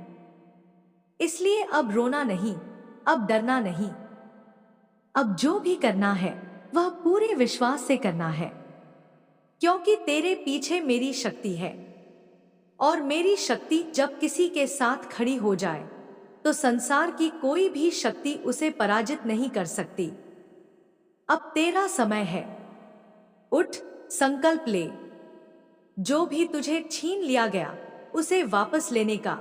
इसलिए अब रोना नहीं, अब डरना नहीं। अब जो भी करना है वह पूरे विश्वास से करना है, क्योंकि तेरे पीछे मेरी शक्ति है। और मेरी शक्ति जब किसी के साथ खड़ी हो जाए तो संसार की कोई भी शक्ति उसे पराजित नहीं कर सकती। अब तेरा समय है। उठ, संकल्प ले। जो भी तुझे छीन लिया गया उसे वापस लेने का,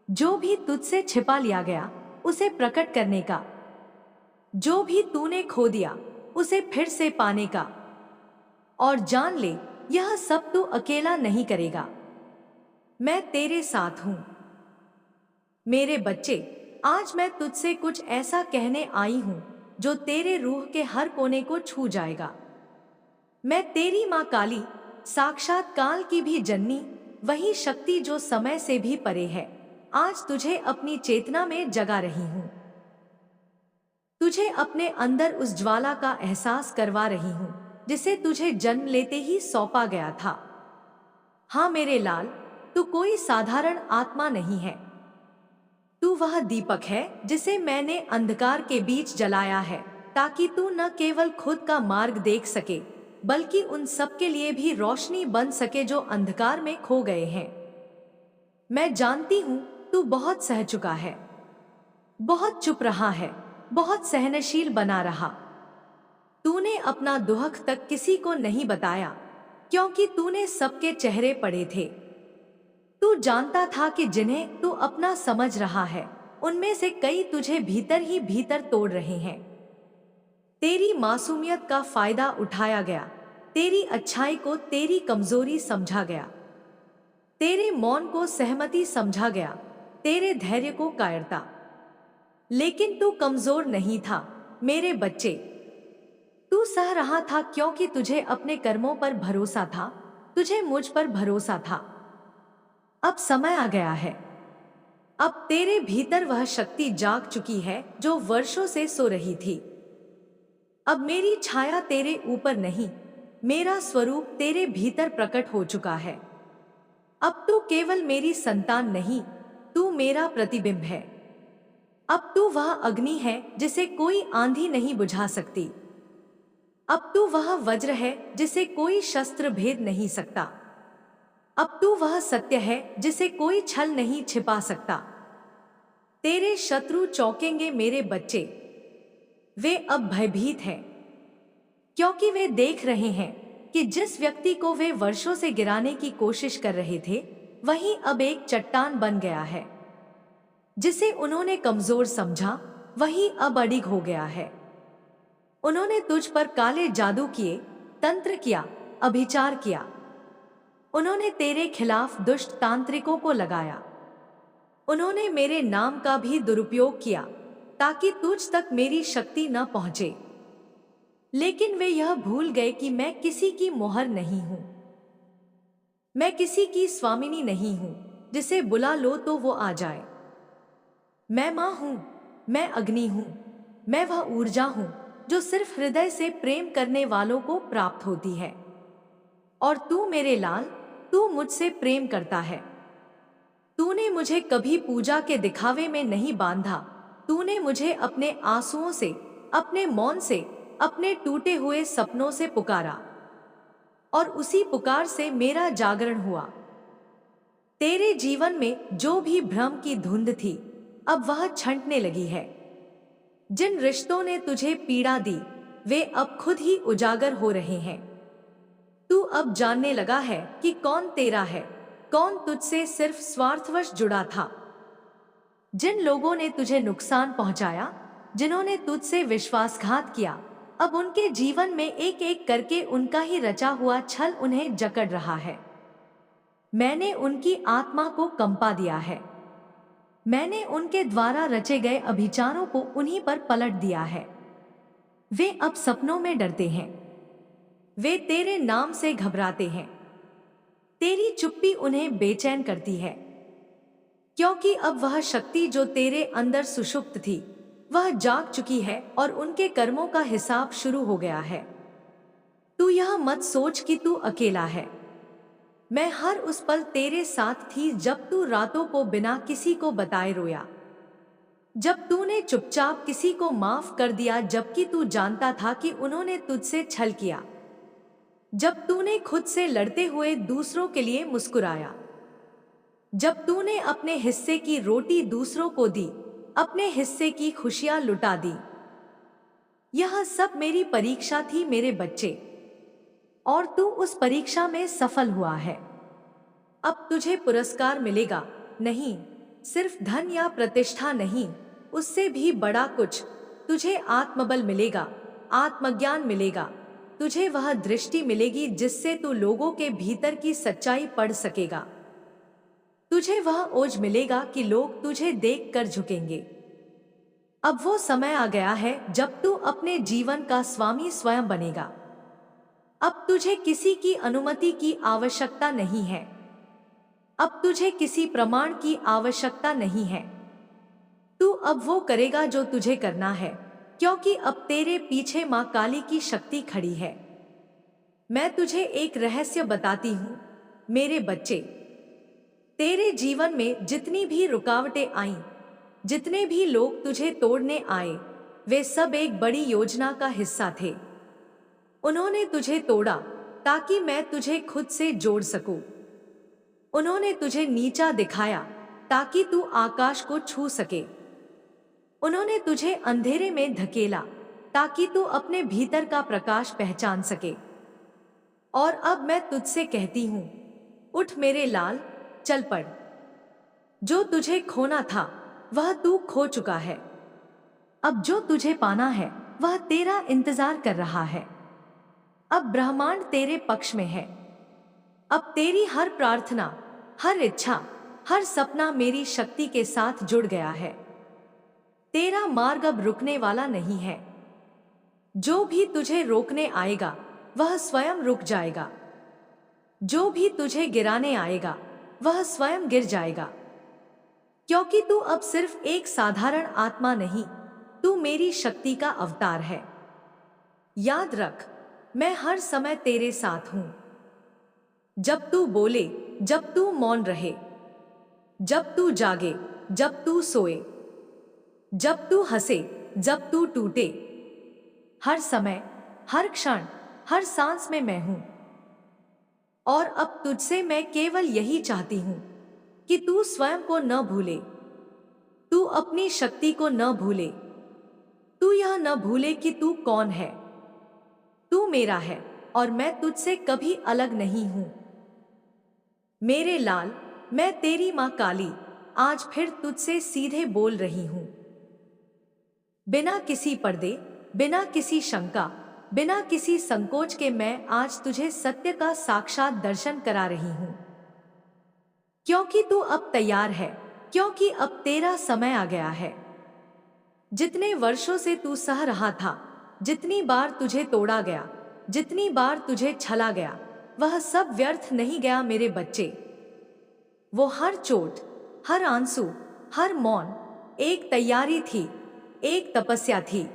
जो भी तुझसे छिपा लिया गया उसे प्रकट करने का, जो भी तूने खो दिया उसे फिर से पाने का। और जान ले यह सब तू अकेला नहीं करेगा, मैं तेरे साथ हूं। मेरे बच्चे, आज मैं तुझसे कुछ ऐसा कहने आई हूं जो तेरे रूह के हर कोने को छू जाएगा। मैं तेरी मां काली, साक्षात काल की भी जननी, वही शक्ति जो समय से भी परे है, आज तुझे अपनी चेतना में जगा रही हूं। तुझे अपने अंदर उस ज्वाला का एहसास करवा रही हूं जिसे तुझे जन्म लेते ही सौंपा गया था। हाँ मेरे लाल, तू कोई साधारण आत्मा नहीं है। तू वह दीपक है जिसे मैंने अंधकार के बीच जलाया है, ताकि तू न केवल खुद का मार्ग देख सके, बल्कि उन सब के लिए भी रोशनी बन सके जो अंधकार में खो गए हैं। मैं जानती हूं तू बहुत सह चुका है, बहुत चुप रहा है, बहुत सहनशील बना रहा। तूने अपना दुख तक किसी को नहीं बताया, क्योंकि तूने सबके चेहरे पढ़े थे। तू जानता था कि जिन्हें तू अपना समझ रहा है उनमें से कई तुझे भीतर ही भीतर तोड़ रहे हैं। तेरी मासूमियत का फायदा उठाया गया, तेरी अच्छाई को तेरी कमजोरी समझा गया, तेरे मौन को सहमति समझा गया, तेरे धैर्य को कायरता। लेकिन तू कमजोर नहीं था मेरे बच्चे। तू सह रहा था क्योंकि तुझे अपने कर्मों पर भरोसा था, तुझे मुझ पर भरोसा था। अब समय आ गया है। अब तेरे भीतर वह शक्ति जाग चुकी है जो वर्षों से सो रही थी। अब मेरी छाया तेरे ऊपर नहीं, मेरा स्वरूप तेरे भीतर प्रकट हो चुका है। अब तू केवल मेरी संतान नहीं, तू मेरा प्रतिबिंब है। अब तू वह अग्नि है जिसे कोई आंधी नहीं बुझा सकती। अब तू वह वज्र है जिसे कोई शस्त्र भेद नहीं सकता। अब तू वह सत्य है जिसे कोई छल नहीं छिपा सकता। तेरे शत्रु चौंकेंगे मेरे बच्चे। वे अब भयभीत हैं, क्योंकि वे देख रहे हैं कि जिस व्यक्ति को वे वर्षों से गिराने की कोशिश कर रहे थे, वही अब एक चट्टान बन गया है। जिसे उन्होंने कमजोर समझा, वही अब अडिग हो गया है। उन्होंने तुझ पर काले जादू किए, तंत्र किया, अभिचार किया। उन्होंने तेरे खिलाफ दुष्ट तांत्रिकों को लगाया। उन्होंने मेरे नाम का भी दुरुपयोग किया ताकि तुझ तक मेरी शक्ति न पहुंचे। लेकिन वे यह भूल गए कि मैं किसी की मोहर नहीं हूं। मैं किसी की स्वामिनी नहीं हूं जिसे बुला लो तो वो आ जाए। मैं मां हूं, मैं अग्नि हूं, मैं वह ऊर्जा हूं जो सिर्फ हृदय से प्रेम करने वालों को प्राप्त होती है। और तू मेरे लाल, तू मुझसे प्रेम करता है। तूने मुझे कभी पूजा के दिखावे में नहीं बांधा। तूने मुझे अपने आंसुओं से, अपने मौन से, अपने टूटे हुए सपनों से पुकारा, और उसी पुकार से मेरा जागरण हुआ। तेरे जीवन में जो भी भ्रम की धुंध थी, अब वह छंटने लगी है। जिन रिश्तों ने तुझे पीड़ा दी, वे अब खुद ही उजागर हो रहे हैं। तू अब जानने लगा है कि कौन तेरा है, कौन तुझसे सिर्फ स्वार्थवश जुड़ा था। जिन लोगों ने तुझे नुकसान पहुंचाया, जिन्होंने तुझसे विश्वासघात किया, अब उनके जीवन में एक एक करके उनका ही रचा हुआ छल उन्हें जकड़ रहा है। मैंने उनकी आत्मा को कंपा दिया है। मैंने उनके द्वारा रचे गए अभिचारों को उन्हीं पर पलट दिया है। वे अब सपनों में डरते हैं। वे तेरे नाम से घबराते हैं। तेरी चुप्पी उन्हें बेचैन करती है, क्योंकि अब वह शक्ति जो तेरे अंदर सुषुप्त थी, वह जाग चुकी है और उनके कर्मों का हिसाब शुरू हो गया है। तू यह मत सोच कि तू अकेला है। मैं हर उस पल तेरे साथ थी जब तू रातों को बिना किसी को बताए रोया, जब तूने चुपचाप किसी को माफ कर दिया जबकि तू जानता था कि उन्होंने तुझसे छल किया, जब तूने खुद से लड़ते हुए दूसरों के लिए मुस्कुराया, जब तूने अपने हिस्से की रोटी दूसरों को दी, अपने हिस्से की खुशियां लुटा दी। यह सब मेरी परीक्षा थी मेरे बच्चे, और तू उस परीक्षा में सफल हुआ है। अब तुझे पुरस्कार मिलेगा, नहीं, सिर्फ धन या प्रतिष्ठा नहीं, उससे भी बड़ा कुछ। तुझे आत्मबल मिलेगा, आत्मज्ञान मिलेगा। तुझे वह दृष्टि मिलेगी जिससे तू लोगों के भीतर की सच्चाई पढ़ सकेगा। तुझे वह ओज मिलेगा कि लोग तुझे देखकर झुकेंगे। अब वो समय आ गया है जब तू अपने जीवन का स्वामी स्वयं बनेगा। अब तुझे किसी की अनुमति की आवश्यकता नहीं है। अब तुझे किसी प्रमाण की आवश्यकता नहीं है। तू अब वो करेगा जो तुझे करना है, क्योंकि अब तेरे पीछे मां काली की शक्ति खड़ी है। मैं तुझे एक रहस्य बताती हूं मेरे बच्चे। तेरे जीवन में जितनी भी रुकावटें आईं, जितने भी लोग तुझे तोड़ने आए, वे सब एक बड़ी योजना का हिस्सा थे। उन्होंने तुझे तोड़ा ताकि मैं तुझे खुद से जोड़ सकूं। उन्होंने तुझे नीचा दिखाया ताकि तू आकाश को छू सके। उन्होंने तुझे अंधेरे में धकेला ताकि तू अपने भीतर का प्रकाश पहचान सके। और अब मैं तुझसे कहती हूं, उठ मेरे लाल, चल पड़। जो तुझे खोना था वह तू खो चुका है। अब जो तुझे पाना है वह तेरा इंतजार कर रहा है। अब ब्रह्मांड तेरे पक्ष में है। अब तेरी हर प्रार्थना, हर इच्छा, हर सपना मेरी शक्ति के साथ जुड़ गया है। तेरा मार्ग अब रुकने वाला नहीं है। जो भी तुझे रोकने आएगा वह स्वयं रुक जाएगा। जो भी तुझे गिराने आएगा वह स्वयं गिर जाएगा। क्योंकि तू अब सिर्फ एक साधारण आत्मा नहीं, तू मेरी शक्ति का अवतार है। याद रख, मैं हर समय तेरे साथ हूं। जब तू बोले, जब तू मौन रहे, जब तू जागे, जब तू सोए, जब तू हंसे, जब तू टूटे, हर समय, हर क्षण, हर सांस में मैं हूं। और अब तुझसे मैं केवल यही चाहती हूं कि तू स्वयं को न भूले, तू अपनी शक्ति को न भूले, तू यह न भूले कि तू कौन है। तू मेरा है और मैं तुझसे कभी अलग नहीं हूं। मेरे लाल, मैं तेरी मां काली आज फिर तुझसे सीधे बोल रही हूं। बिना किसी पर्दे, बिना किसी शंका, बिना किसी संकोच के मैं आज तुझे सत्य का साक्षात दर्शन करा रही हूं। क्योंकि तू अब तैयार है, क्योंकि अब तेरा समय आ गया है। जितने वर्षों से तू सह रहा था, जितनी बार तुझे तोड़ा गया, जितनी बार तुझे छला गया, वह सब व्यर्थ नहीं गया मेरे बच्चे। वो हर चोट, हर आंसू, हर मौन एक तैयारी थी, एक तपस्या थी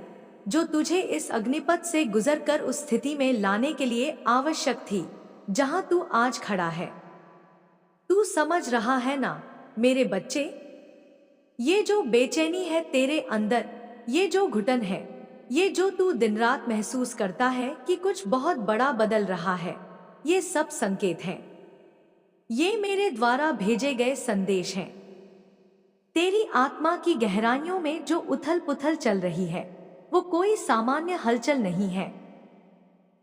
जो तुझे इस अग्निपथ से गुजरकर उस स्थिति में लाने के लिए आवश्यक थी जहां तू आज खड़ा है। तू समझ रहा है ना मेरे बच्चे? ये जो बेचैनी है तेरे अंदर, ये जो घुटन है, ये जो तू दिन रात महसूस करता है कि कुछ बहुत बड़ा बदल रहा है, ये सब संकेत हैं। ये मेरे द्वारा भेजे गए संदेश हैं। तेरी आत्मा की गहराइयों में जो उथल पुथल चल रही है वो कोई सामान्य हलचल नहीं है।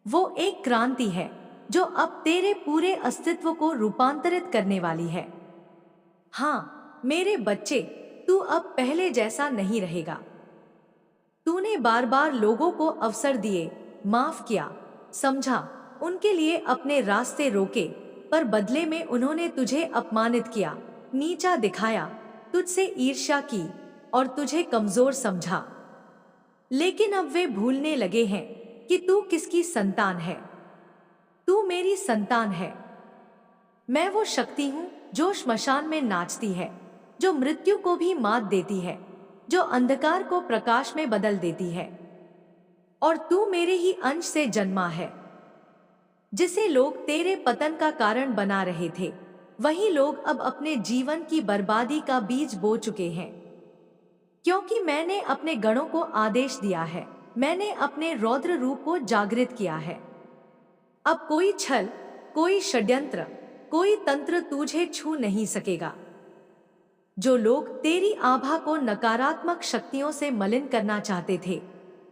वो एक क्रांति है जो अब तेरे पूरे अस्तित्व को रूपांतरित करने वाली है। हाँ मेरे बच्चे, तू अब पहले जैसा नहीं रहेगा। तूने बार बार लोगों को अवसर दिए, माफ किया, समझा, उनके लिए अपने रास्ते रोके, पर बदले में उन्होंने तुझे अपमानित किया, नीचा दिखाया, तुझसे ईर्ष्या की और तुझे कमजोर समझा। लेकिन अब वे भूलने लगे हैं कि तू किसकी संतान है। तू मेरी संतान है। मैं वो शक्ति हूं जो श्मशान में नाचती है, जो मृत्यु को भी मात देती है, जो अंधकार को प्रकाश में बदल देती है। और तू मेरे ही अंश से जन्मा है। जिसे लोग तेरे पतन का कारण बना रहे थे, वही लोग अब अपने जीवन की बर्बादी का बीज बो चुके हैं। क्योंकि मैंने अपने गणों को आदेश दिया है, मैंने अपने रौद्र रूप को जागृत किया है। अब कोई छल, कोई षड्यंत्र, कोई तंत्र तुझे छू नहीं सकेगा। जो लोग तेरी आभा को नकारात्मक शक्तियों से मलिन करना चाहते थे,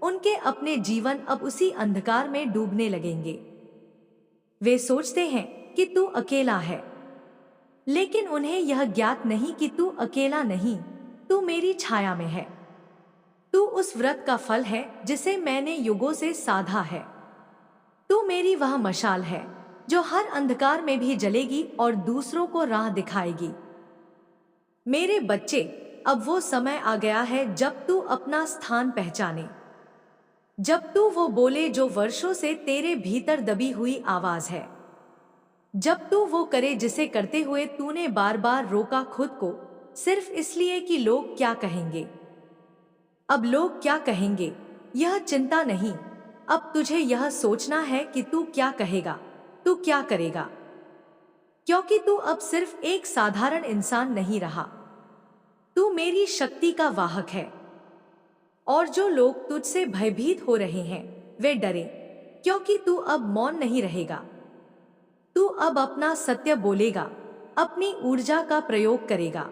उनके अपने जीवन अब उसी अंधकार में डूबने लगेंगे। वे सोचते हैं कि तू अकेला है, लेकिन उन्हें यह ज्ञात नहीं कि तू अकेला नहीं, तू मेरी छाया में है। तू उस व्रत का फल है जिसे मैंने युगों से साधा है। तू मेरी वह मशाल है जो हर अंधकार में भी जलेगी और दूसरों को राह दिखाएगी। मेरे बच्चे, अब वो समय आ गया है जब तू अपना स्थान पहचाने, जब तू वो बोले जो वर्षों से तेरे भीतर दबी हुई आवाज है, जब तू वो करे जिसे करते हुए तूने बार बार रोका खुद को, सिर्फ इसलिए कि लोग क्या कहेंगे। अब लोग क्या कहेंगे यह चिंता नहीं, अब तुझे यह सोचना है कि तू क्या कहेगा, तू क्या करेगा। क्योंकि तू अब सिर्फ एक साधारण इंसान नहीं रहा, तू मेरी शक्ति का वाहक है। और जो लोग तुझसे भयभीत हो रहे हैं वे डरे, क्योंकि तू अब मौन नहीं रहेगा। तू अब अपना सत्य बोलेगा, अपनी ऊर्जा का प्रयोग करेगा।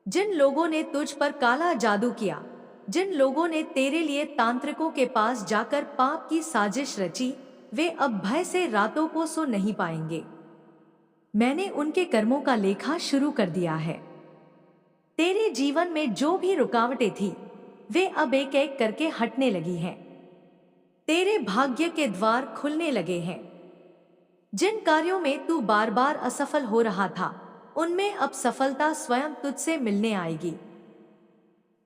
जिन लोगों ने तुझ पर काला जादू किया, जिन लोगों ने तेरे लिए तांत्रिकों के पास जाकर पाप की साजिश रची, वे अब भय से रातों को सो नहीं पाएंगे। मैंने उनके कर्मों का लेखा शुरू कर दिया है। तेरे जीवन में जो भी रुकावटें थी, वे अब एक एक करके हटने लगी हैं। तेरे भाग्य के द्वार खुलने लगे हैं। जिन कार्यों में तू बार बार असफल हो रहा था, उनमें अब सफलता स्वयं तुझसे मिलने आएगी।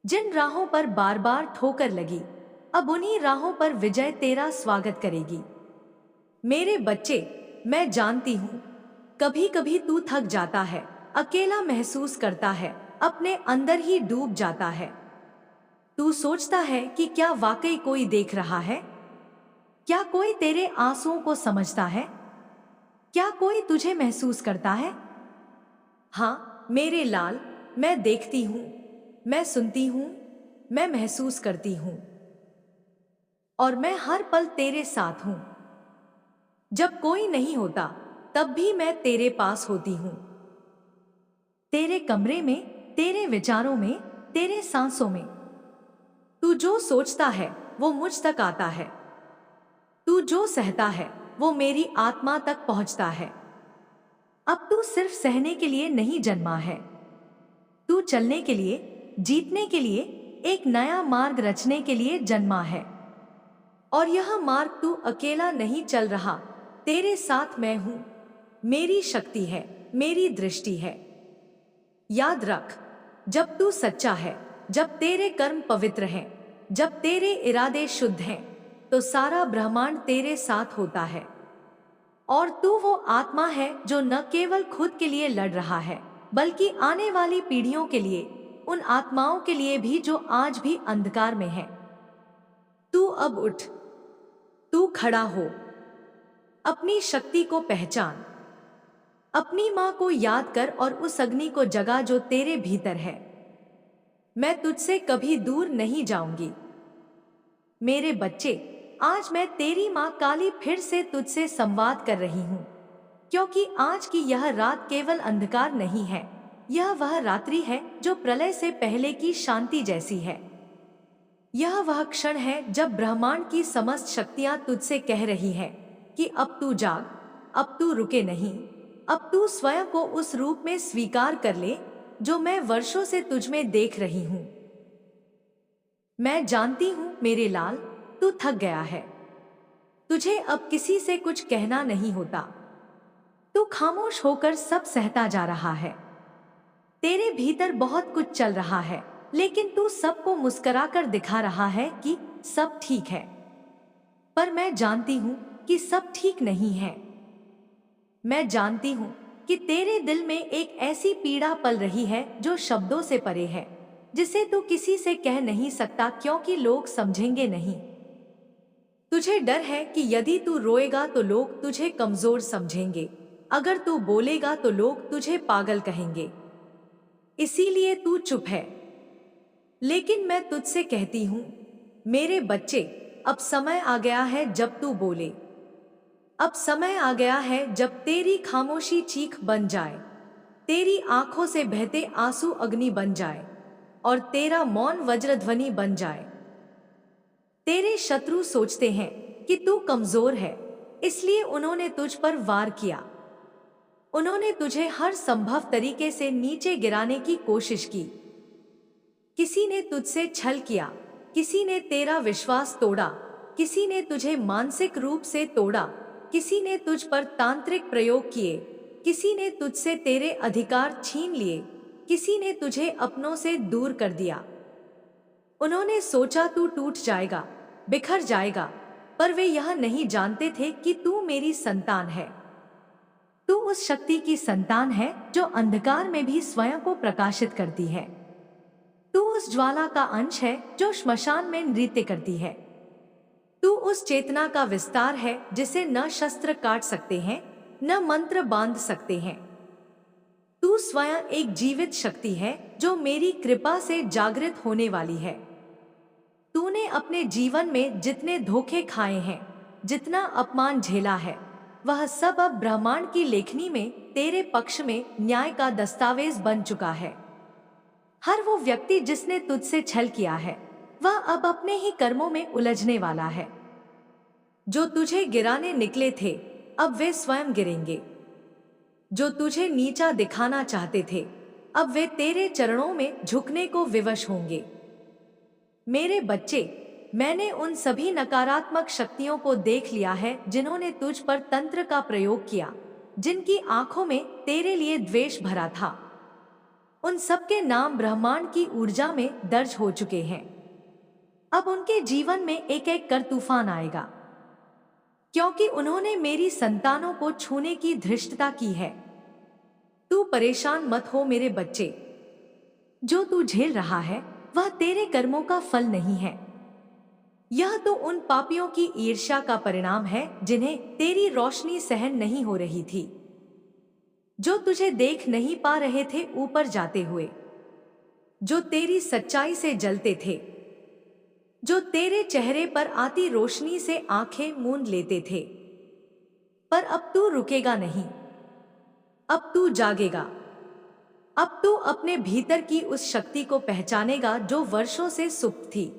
जिन राहों पर बार बार ठोकर लगी, अब उन्हीं राहों पर विजय तेरा स्वागत करेगी। मेरे बच्चे, मैं जानती हूँ, कभी कभी तू थक जाता है, अकेला महसूस करता है, अपने अंदर ही डूब जाता है। तू सोचता है कि क्या वाकई कोई देख रहा है? क्या कोई तेरे आंसुओं को समझता है? क्या कोई तुझे महसूस करता है? हाँ मेरे लाल, मैं देखती हूँ, मैं सुनती हूँ, मैं महसूस करती हूँ, और मैं हर पल तेरे साथ हूँ। जब कोई नहीं होता, तब भी मैं तेरे पास होती हूँ। तेरे कमरे में, तेरे विचारों में, तेरे सांसों में। तू जो सोचता है वो मुझ तक आता है। तू जो सहता है वो मेरी आत्मा तक पहुंचता है। अब तू सिर्फ सहने के लिए नहीं जन्मा है, तू चलने के लिए, जीतने के लिए, एक नया मार्ग रचने के लिए जन्मा है। और यह मार्ग तू अकेला नहीं चल रहा, तेरे साथ मैं हूं। मेरी शक्ति है, मेरी दृष्टि है। याद रख, जब तू सच्चा है, जब तेरे कर्म पवित्र हैं, जब तेरे इरादे शुद्ध हैं, तो सारा ब्रह्मांड तेरे साथ होता है। और तू वो आत्मा है जो न केवल खुद के लिए लड़ रहा है, बल्कि आने वाली पीढ़ियों के लिए, उन आत्माओं के लिए भी जो आज भी अंधकार में है। तू अब उठ, तू खड़ा हो, अपनी शक्ति को पहचान, अपनी मां को याद कर और उस अग्नि को जगा जो तेरे भीतर है। मैं तुझसे कभी दूर नहीं जाऊंगी। मेरे बच्चे, आज मैं तेरी मां काली फिर से तुझसे संवाद कर रही हूं, क्योंकि आज की यह रात केवल अंधकार नहीं है, यह वह रात्रि है जो प्रलय से पहले की शांति जैसी है। यह वह क्षण है जब ब्रह्मांड की समस्त शक्तियां तुझसे कह रही है कि अब तू जाग, अब तू रुके नहीं, अब तू स्वयं को उस रूप में स्वीकार कर ले जो मैं वर्षों से तुझ में देख रही हूं। मैं जानती हूं मेरे लाल, तू थक गया है। तुझे अब किसी से कुछ कहना नहीं होता। तू खामोश होकर सब सहता जा रहा है। तेरे भीतर बहुत कुछ चल रहा है, लेकिन तू सबको मुस्कुराकर दिखा रहा है कि सब ठीक है। पर मैं जानती हूं कि सब ठीक नहीं है। मैं जानती हूं कि तेरे दिल में एक ऐसी पीड़ा पल रही है जो शब्दों से परे है, जिसे तू किसी से कह नहीं सकता क्योंकि लोग समझेंगे नहीं। तुझे डर है कि यदि तू रोएगा तो लोग तुझे कमजोर समझेंगे, अगर तू बोलेगा तो लोग तुझे पागल कहेंगे, इसीलिए तू चुप है। लेकिन मैं तुझसे कहती हूं, मेरे बच्चे, अब समय आ गया है जब तू बोले। अब समय आ गया है जब तेरी खामोशी चीख बन जाए, तेरी आंखों से बहते आंसू अग्नि बन जाए, और तेरा मौन वज्रध्वनि बन जाए। तेरे शत्रु सोचते हैं कि तू कमजोर है, इसलिए उन्होंने तुझ पर वार किया। उन्होंने तुझे हर संभव तरीके से नीचे गिराने की कोशिश की। किसी ने तुझसे छल किया, किसी ने तेरा विश्वास तोड़ा, किसी ने तुझे मानसिक रूप से तोड़ा, किसी ने तुझ पर तांत्रिक प्रयोग किए, किसी ने तुझसे तेरे अधिकार छीन लिए, किसी ने तुझे अपनों से दूर कर दिया। उन्होंने सोचा तू टूट जाएगा, बिखर जाएगा, पर वे यह नहीं जानते थे कि तू मेरी संतान है। तू उस शक्ति की संतान है जो अंधकार में भी स्वयं को प्रकाशित करती है। तू उस ज्वाला का अंश है जो श्मशान में नृत्य करती है। तू उस चेतना का विस्तार है जिसे न शस्त्र काट सकते हैं, न मंत्र बांध सकते हैं। तू स्वयं एक जीवित शक्ति है जो मेरी कृपा से जागृत होने वाली है। तूने अपने जीवन में जितने धोखे खाए हैं, जितना अपमान झेला है, वह सब अब ब्रह्मांड की लेखनी में तेरे पक्ष में न्याय का दस्तावेज बन चुका है। हर वो व्यक्ति जिसने तुझसे छल किया है, वह अब अपने ही कर्मों में उलझने वाला है। जो तुझे गिराने निकले थे, अब वे स्वयं गिरेंगे। जो तुझे नीचा दिखाना चाहते थे, अब वे तेरे चरणों में झुकने को विवश होंगे। मेरे बच्चे, मैंने उन सभी नकारात्मक शक्तियों को देख लिया है जिन्होंने तुझ पर तंत्र का प्रयोग किया, जिनकी आंखों में तेरे लिए द्वेष भरा था। उन सब के नाम ब्रह्मांड की ऊर्जा में दर्ज हो चुके हैं। अब उनके जीवन में एक एक कर तूफान आएगा, क्योंकि उन्होंने मेरी संतानों को छूने की धृष्टता की है। तू परेशान मत हो मेरे बच्चे। जो तू झेल रहा है वह तेरे कर्मों का फल नहीं है। यह तो उन पापियों की ईर्ष्या का परिणाम है जिन्हें तेरी रोशनी सहन नहीं हो रही थी, जो तुझे देख नहीं पा रहे थे ऊपर जाते हुए, जो तेरी सच्चाई से जलते थे, जो तेरे चेहरे पर आती रोशनी से आंखें मूंद लेते थे। पर अब तू रुकेगा नहीं, अब तू जागेगा। अब तू अपने भीतर की उस शक्ति को पहचानेगा जो वर्षों से सुप्त थी।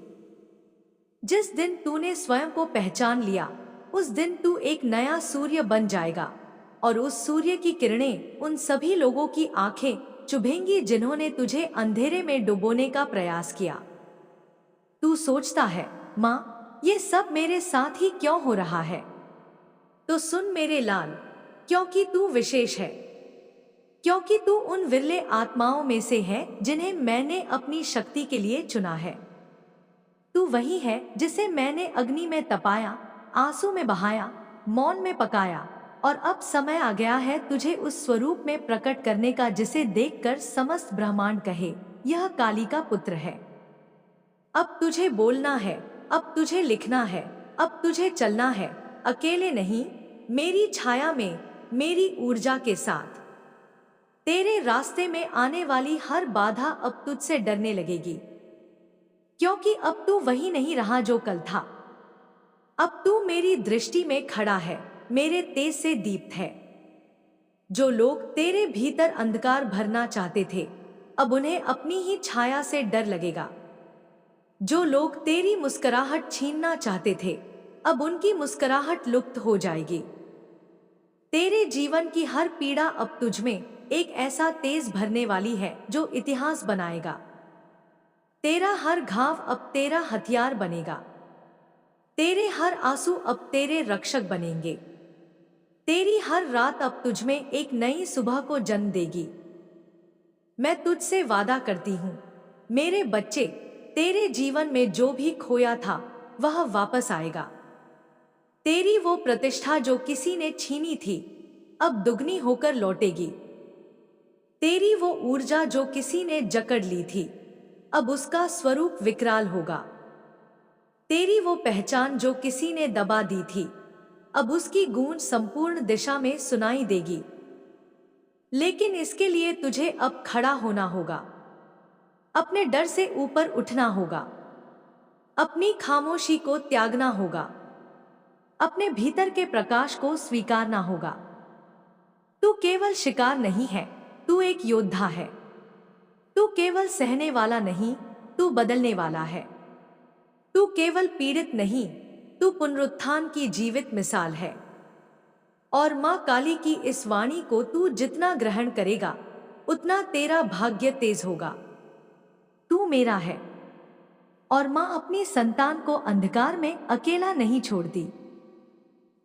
जिस दिन तूने स्वयं को पहचान लिया, उस दिन तू एक नया सूर्य बन जाएगा, और उस सूर्य की किरणें उन सभी लोगों की आंखें चुभेंगी जिन्होंने तुझे अंधेरे में डुबोने का प्रयास किया। तू सोचता है, माँ, ये सब मेरे साथ ही क्यों हो रहा है? तो सुन मेरे लाल, क्योंकि तू विशेष है, क्योंकि तू उन विरले आत्माओं में से है जिन्हें मैंने अपनी शक्ति के लिए चुना है। तू वही है जिसे मैंने अग्नि में तपाया, आंसू में बहाया, मौन में पकाया, और अब समय आ गया है तुझे उस स्वरूप में प्रकट करने का जिसे देखकर समस्त ब्रह्मांड कहे, यह काली का पुत्र है। अब तुझे बोलना है, अब तुझे लिखना है, अब तुझे चलना है, अकेले नहीं, मेरी छाया में, मेरी ऊर्जा के साथ। तेरे रास्ते में आने वाली हर बाधा अब तुझसे डरने लगेगी, क्योंकि अब तू वही नहीं रहा जो कल था। अब तू मेरी दृष्टि में खड़ा है, मेरे तेज से दीप्त है। जो लोग तेरे भीतर अंधकार भरना चाहते थे, अब उन्हें अपनी ही छाया से डर लगेगा। जो लोग तेरी मुस्कुराहट छीनना चाहते थे, अब उनकी मुस्कुराहट लुप्त हो जाएगी। तेरे जीवन की हर पीड़ा अब तुझ में एक ऐसा तेज भरने वाली है जो इतिहास बनाएगा। तेरा हर घाव अब तेरा हथियार बनेगा। तेरे हर आंसू अब तेरे रक्षक बनेंगे। तेरी हर रात अब तुझ में एक नई सुबह को जन्म देगी। मैं तुझसे वादा करती हूँ, मेरे बच्चे, तेरे जीवन में जो भी खोया था वह वापस आएगा। तेरी वो प्रतिष्ठा जो किसी ने छीनी थी, अब दुगनी होकर लौटेगी। तेरी वो ऊर्जा जो किसी ने जकड़ ली थी, अब उसका स्वरूप विकराल होगा। तेरी वो पहचान जो किसी ने दबा दी थी, अब उसकी गूंज संपूर्ण दिशा में सुनाई देगी। लेकिन इसके लिए तुझे अब खड़ा होना होगा, अपने डर से ऊपर उठना होगा, अपनी खामोशी को त्यागना होगा, अपने भीतर के प्रकाश को स्वीकारना होगा। तू केवल शिकार नहीं है, तू एक योद्धा है। तू केवल सहने वाला नहीं, तू बदलने वाला है। तू केवल पीड़ित नहीं, तू पुनरुत्थान की जीवित मिसाल है। और मां काली की इस वाणी को तू जितना ग्रहण करेगा, उतना तेरा भाग्य तेज होगा। तू मेरा है, और मां अपनी संतान को अंधकार में अकेला नहीं छोड़ती।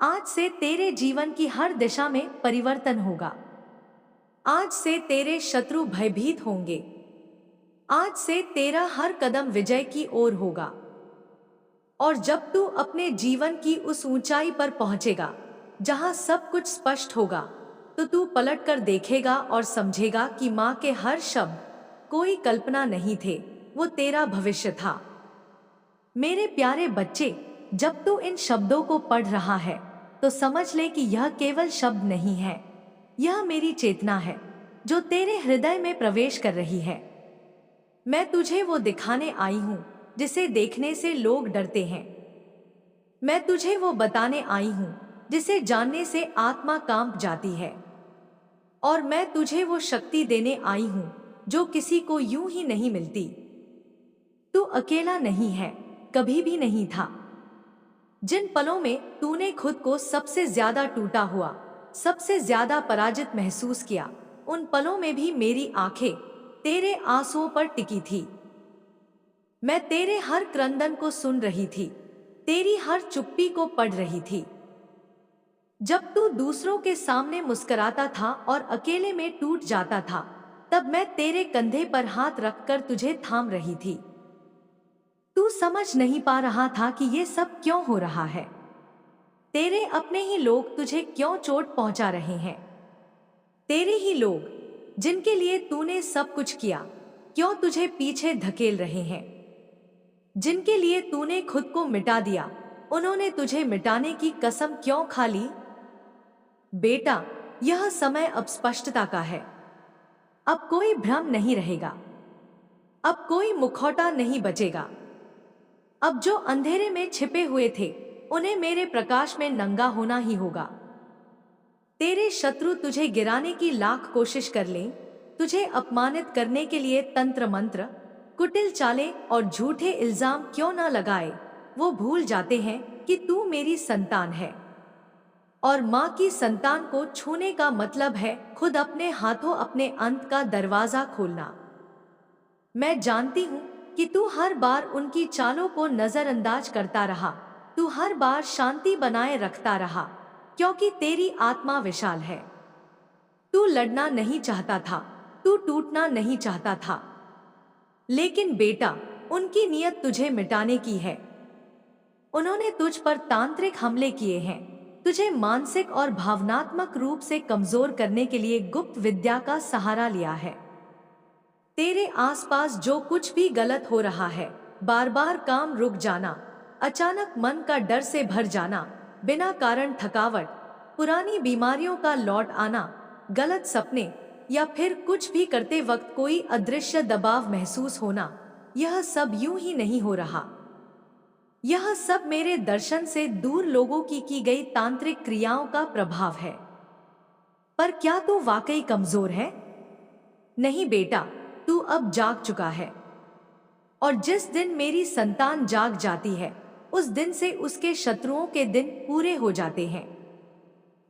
आज से तेरे जीवन की हर दिशा में परिवर्तन होगा। आज से तेरे शत्रु भयभीत होंगे। आज से तेरा हर कदम विजय की ओर होगा। और जब तू अपने जीवन की उस ऊंचाई पर पहुंचेगा जहां सब कुछ स्पष्ट होगा, तो तू पलटकर देखेगा और समझेगा कि मां के हर शब्द कोई कल्पना नहीं थे, वो तेरा भविष्य था। मेरे प्यारे बच्चे, जब तू इन शब्दों को पढ़ रहा है तो समझ ले कि यह केवल शब्द नहीं है, यह मेरी चेतना है जो तेरे हृदय में प्रवेश कर रही है। मैं तुझे वो दिखाने आई हूं जिसे देखने से लोग डरते हैं। मैं तुझे वो बताने आई हूं जिसे जानने से आत्मा कांप जाती है। और मैं तुझे वो शक्ति देने आई हूं जो किसी को यूं ही नहीं मिलती। तू अकेला नहीं है, कभी भी नहीं था। जिन पलों में तूने खुद को सबसे ज्यादा टूटा हुआ, सबसे ज्यादा पराजित महसूस किया, उन पलों में भी मेरी आंखें तेरे आंसुओं पर टिकी थी। मैं तेरे हर क्रंदन को सुन रही थी, तेरी हर चुप्पी को पढ़ रही थी। जब तू दूसरों के सामने मुस्कुराता था और अकेले में टूट जाता था, तब मैं तेरे कंधे पर हाथ रखकर तुझे थाम रही थी। तू समझ नहीं पा रहा था कि ये सब क्यों हो रहा है। तेरे अपने ही लोग तुझे क्यों चोट पहुंचा रहे हैं। तेरे ही लोग जिनके लिए तूने सब कुछ किया, क्यों तुझे पीछे धकेल रहे हैं। जिनके लिए तूने खुद को मिटा दिया, उन्होंने तुझे मिटाने की कसम क्यों खा ली। बेटा, यह समय अब स्पष्टता का है। अब कोई भ्रम नहीं रहेगा, अब कोई मुखौटा नहीं बचेगा। अब जो अंधेरे में छिपे हुए थे, उन्हें मेरे प्रकाश में नंगा होना ही होगा। तेरे शत्रु तुझे गिराने की लाख कोशिश कर लें, तुझे अपमानित करने के लिए तंत्र मंत्र, कुटिल चालें और झूठे इल्जाम क्यों ना लगाए, वो भूल जाते हैं कि तू मेरी संतान है। और माँ की संतान को छूने का मतलब है खुद अपने हाथों अपने अंत का दरवाजा खोलना। मैं जानती हूँ कि तू हर बार उनकी चालों को नजरअंदाज करता रहा, तू हर बार शांति बनाए रखता रहा, क्योंकि तेरी आत्मा विशाल है। तू लड़ना नहीं चाहता था, तू टूटना नहीं चाहता था। लेकिन बेटा, उनकी नीयत तुझे मिटाने की है। उन्होंने तुझ पर तांत्रिक हमले किए हैं, तुझे मानसिक और भावनात्मक रूप से कमजोर करने के लिए गुप्त विद्या का सहारा लिया है। तेरे आसपास जो कुछ भी गलत हो रहा है, बार बार काम रुक जाना, अचानक मन का डर से भर जाना, बिना कारण थकावट, पुरानी बीमारियों का लौट आना, गलत सपने या फिर कुछ भी करते वक्त कोई अदृश्य दबाव महसूस होना, यह सब यूं ही नहीं हो रहा। यह सब मेरे दर्शन से दूर लोगों की गई तांत्रिक क्रियाओं का प्रभाव है। पर क्या तू वाकई कमजोर है? नहीं बेटा, तू अब जाग चुका है। और जिस दिन मेरी संतान जाग जाती है, उस दिन से उसके शत्रुओं के दिन पूरे हो जाते हैं।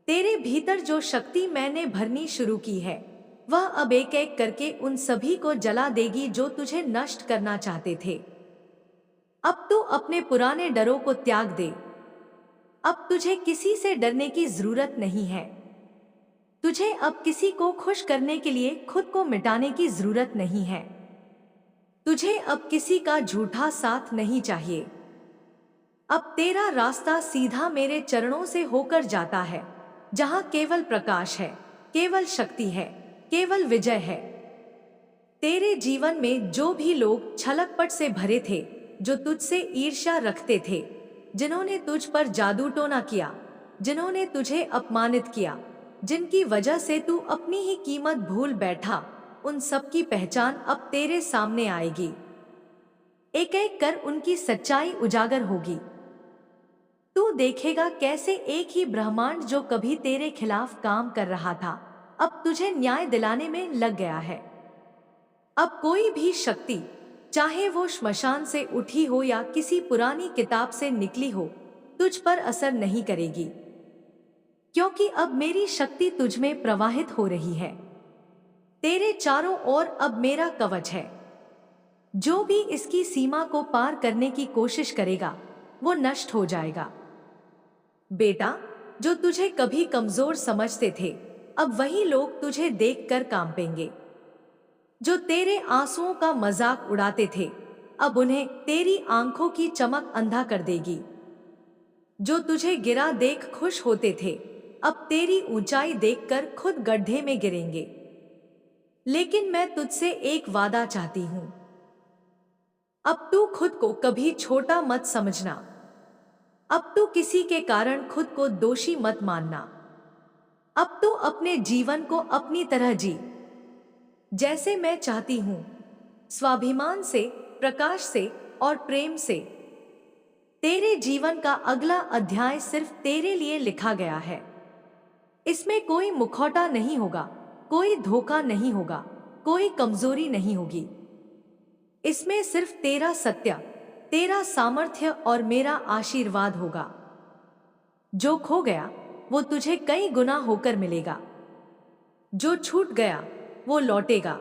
तेरे भीतर जो शक्ति मैंने भरनी शुरू की है, वह अब एक एक करके उन सभी को जला देगी जो तुझे नष्ट करना चाहते थे। अब तू अपने पुराने डरों को त्याग दे। अब तुझे किसी से डरने की जरूरत नहीं है। तुझे अब किसी को खुश करने के लिए खुद को मिटाने की जरूरत नहीं है। तुझे अब किसी का झूठा साथ नहीं चाहिए। अब तेरा रास्ता सीधा मेरे चरणों से होकर जाता है, जहां केवल प्रकाश है, केवल शक्ति है, केवल विजय है। तेरे जीवन में जो भी लोग छलकपट से भरे थे, जो तुझसे ईर्ष्या रखते थे, जिन्होंने तुझ पर जादू टोना किया, जिन्होंने तुझे अपमानित किया, जिनकी वजह से तू अपनी ही कीमत भूल बैठा, उन सब की पहचान अब तेरे सामने आएगी। एक एक कर उनकी सच्चाई उजागर होगी। तू देखेगा कैसे एक ही ब्रह्मांड जो कभी तेरे खिलाफ काम कर रहा था, अब तुझे न्याय दिलाने में लग गया है। अब कोई भी शक्ति, चाहे वो श्मशान से उठी हो या किसी पुरानी किताब से निकली हो, तुझ पर असर नहीं करेगी, क्योंकि अब मेरी शक्ति तुझ में प्रवाहित हो रही है। तेरे चारों ओर अब मेरा कवच है। जो भी इसकी सीमा को पार करने की कोशिश करेगा, वो नष्ट हो जाएगा। बेटा, जो तुझे कभी कमजोर समझते थे, अब वही लोग तुझे देखकर कांपेंगे। जो तेरे आंसुओं का मजाक उड़ाते थे, अब उन्हें तेरी आंखों की चमक अंधा कर देगी। जो तुझे गिरा देख खुश होते थे, अब तेरी ऊंचाई देखकर खुद गड्ढे में गिरेंगे। लेकिन मैं तुझसे एक वादा चाहती हूं। अब तू खुद को कभी छोटा मत समझना। अब तू किसी के कारण खुद को दोषी मत मानना। अब तू अपने जीवन को अपनी तरह जी, जैसे मैं चाहती हूं, स्वाभिमान से, प्रकाश से और प्रेम से। तेरे जीवन का अगला अध्याय सिर्फ तेरे लिए लिखा गया है। इसमें कोई मुखौटा नहीं होगा, कोई धोखा नहीं होगा, कोई कमजोरी नहीं होगी। इसमें सिर्फ तेरा सत्य, तेरा सामर्थ्य और मेरा आशीर्वाद होगा। जो खो गया वो तुझे कई गुना होकर मिलेगा। जो छूट गया वो लौटेगा।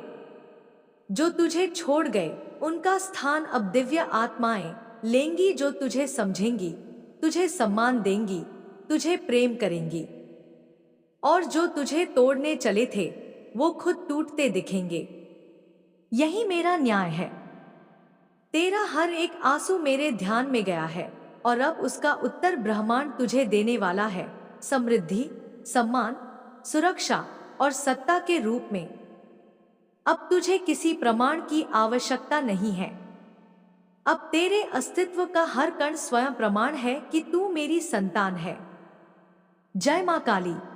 जो तुझे छोड़ गए उनका स्थान अब दिव्य आत्माएं लेंगी, जो तुझे समझेंगी, तुझे सम्मान देंगी, तुझे प्रेम करेंगी। और जो तुझे तोड़ने चले थे वो खुद टूटते दिखेंगे। यही मेरा न्याय है। तेरा हर एक आंसू मेरे ध्यान में गया है और अब उसका उत्तर ब्रह्मांड तुझे देने वाला है, समृद्धि, सम्मान, सुरक्षा और सत्ता के रूप में। अब तुझे किसी प्रमाण की आवश्यकता नहीं है। अब तेरे अस्तित्व का हर कण स्वयं प्रमाण है कि तू मेरी संतान है। जय मां काली।